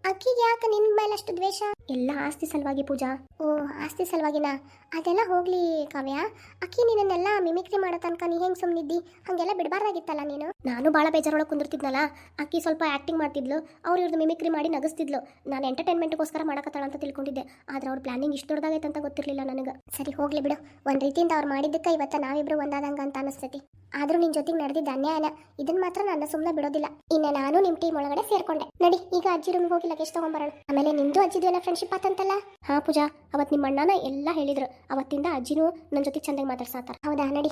ಅಕ್ಕಿಗೆ ಯಾಕೆ ನಿನ್ನ ಮೇಲೆ ಅಷ್ಟು ದ್ವೇಷ? ಎಲ್ಲ ಆಸ್ತಿ ಸಲುವಾಗಿ ಪೂಜಾ. ಓ, ಆಸ್ತಿ ಸಲುವಾಗಿನ? ಅದೆಲ್ಲ ಹೋಗ್ಲಿ ಕಾವ್ಯ. ಅಕ್ಕಿ ನಿನ್ನೆಲ್ಲ ಮಿಮಿಕ್ರಿ ಮಾಡೋ ತನಕ ನೀ ಹೆಂಗೆ ಸುಮ್ಮನಿದ್ದಿ? ಹಾಗೆಲ್ಲ ಬಿಡಬಾರ್ದಾಗಿತ್ತಲ್ಲ ನೀನು. ನಾನು ಭಾಳ ಬೇಜಾರೊಳಗೆ ಕುಂದಿರ್ತಿದ್ನಲ್ಲ. ಅಕ್ಕಿ ಸ್ವಲ್ಪ ಆ್ಯಕ್ಟಿಂಗ್ ಮಾಡ್ತಿದ್ಲು, ಅವ್ರು ಇವ್ರದ್ದು ಮಿಮಿಕ್ರಿ ಮಾಡಿ ನಗಿಸ್ತಿದ್ಲು. ನಾನು ಎಂಟರ್ಟೈನ್ಮೆಂಟ್ಗೋಸ್ಕರ ಮಾಡಕತ್ತಾಳ ಅಂತ ತಿಳ್ಕೊಂಡಿದ್ದೆ. ಆದ್ರೆ ಅವ್ರ ಪ್ಲಾನಿಂಗ್ ಇಷ್ಟು ದೊಡ್ಡದಾಗೈತೆ ಅಂತ ಗೊತ್ತಿರಲಿಲ್ಲ ನನಗೆ. ಸರಿ, ಹೋಗ್ಲಿ ಬಿಡು. ಒಂದು ರೀತಿಯಿಂದ ಅವ್ರು ಮಾಡಿದ್ದಕ್ಕೆ ಇವತ್ತು ನಾವಿಬ್ರು ಒಂದಾದಂಗೆ ಅಂತ ಅನಿಸ್ತೈತಿ. ಆದರೂ ನಿನ್ನ ಜೊತೆಗೆ ನಡೆದಿದ್ದ ಅನ್ಯಾಯನ, ಇದನ್ನ ಮಾತ್ರ ನನ್ನ ಸುಮ್ಮನೆ ಬಿಡೋದಿಲ್ಲ. ಇನ್ನು ನಾನು ನಿಮ್ಮ ಟೀಮ್ ಒಳಗಡೆ ಸೇರ್ಕೊಂಡೆ. ನಡಿ, ಈಗ ಅಜ್ಜಿ ರೂಮಿಗೆ ಹೋಗಿ ಲಗೇಜ್ ತಗೊಂಬರೋಣ. ಆಮೇಲೆ ನಿಂದು ಅಜ್ಜಿದು ಏನೋ ಫ್ರೆಂಡ್ಶಿಪ್ ಆತಂತಲ್ಲ? ಹಾ ಪೂಜಾ, ಅವತ್ತು ನಿಮ್ಮ ಅಣ್ಣನ ಎಲ್ಲ ಹೇಳಿದ್ರು. ಅವತ್ತಿಂದ ಅಜ್ಜಿನೂ ನನ್ನ ಜೊತೆ ಚಂದಾಗಿ ಮಾತಾಡ್ಸಾತಾರ. ಹೌದಾ? ನಡಿ.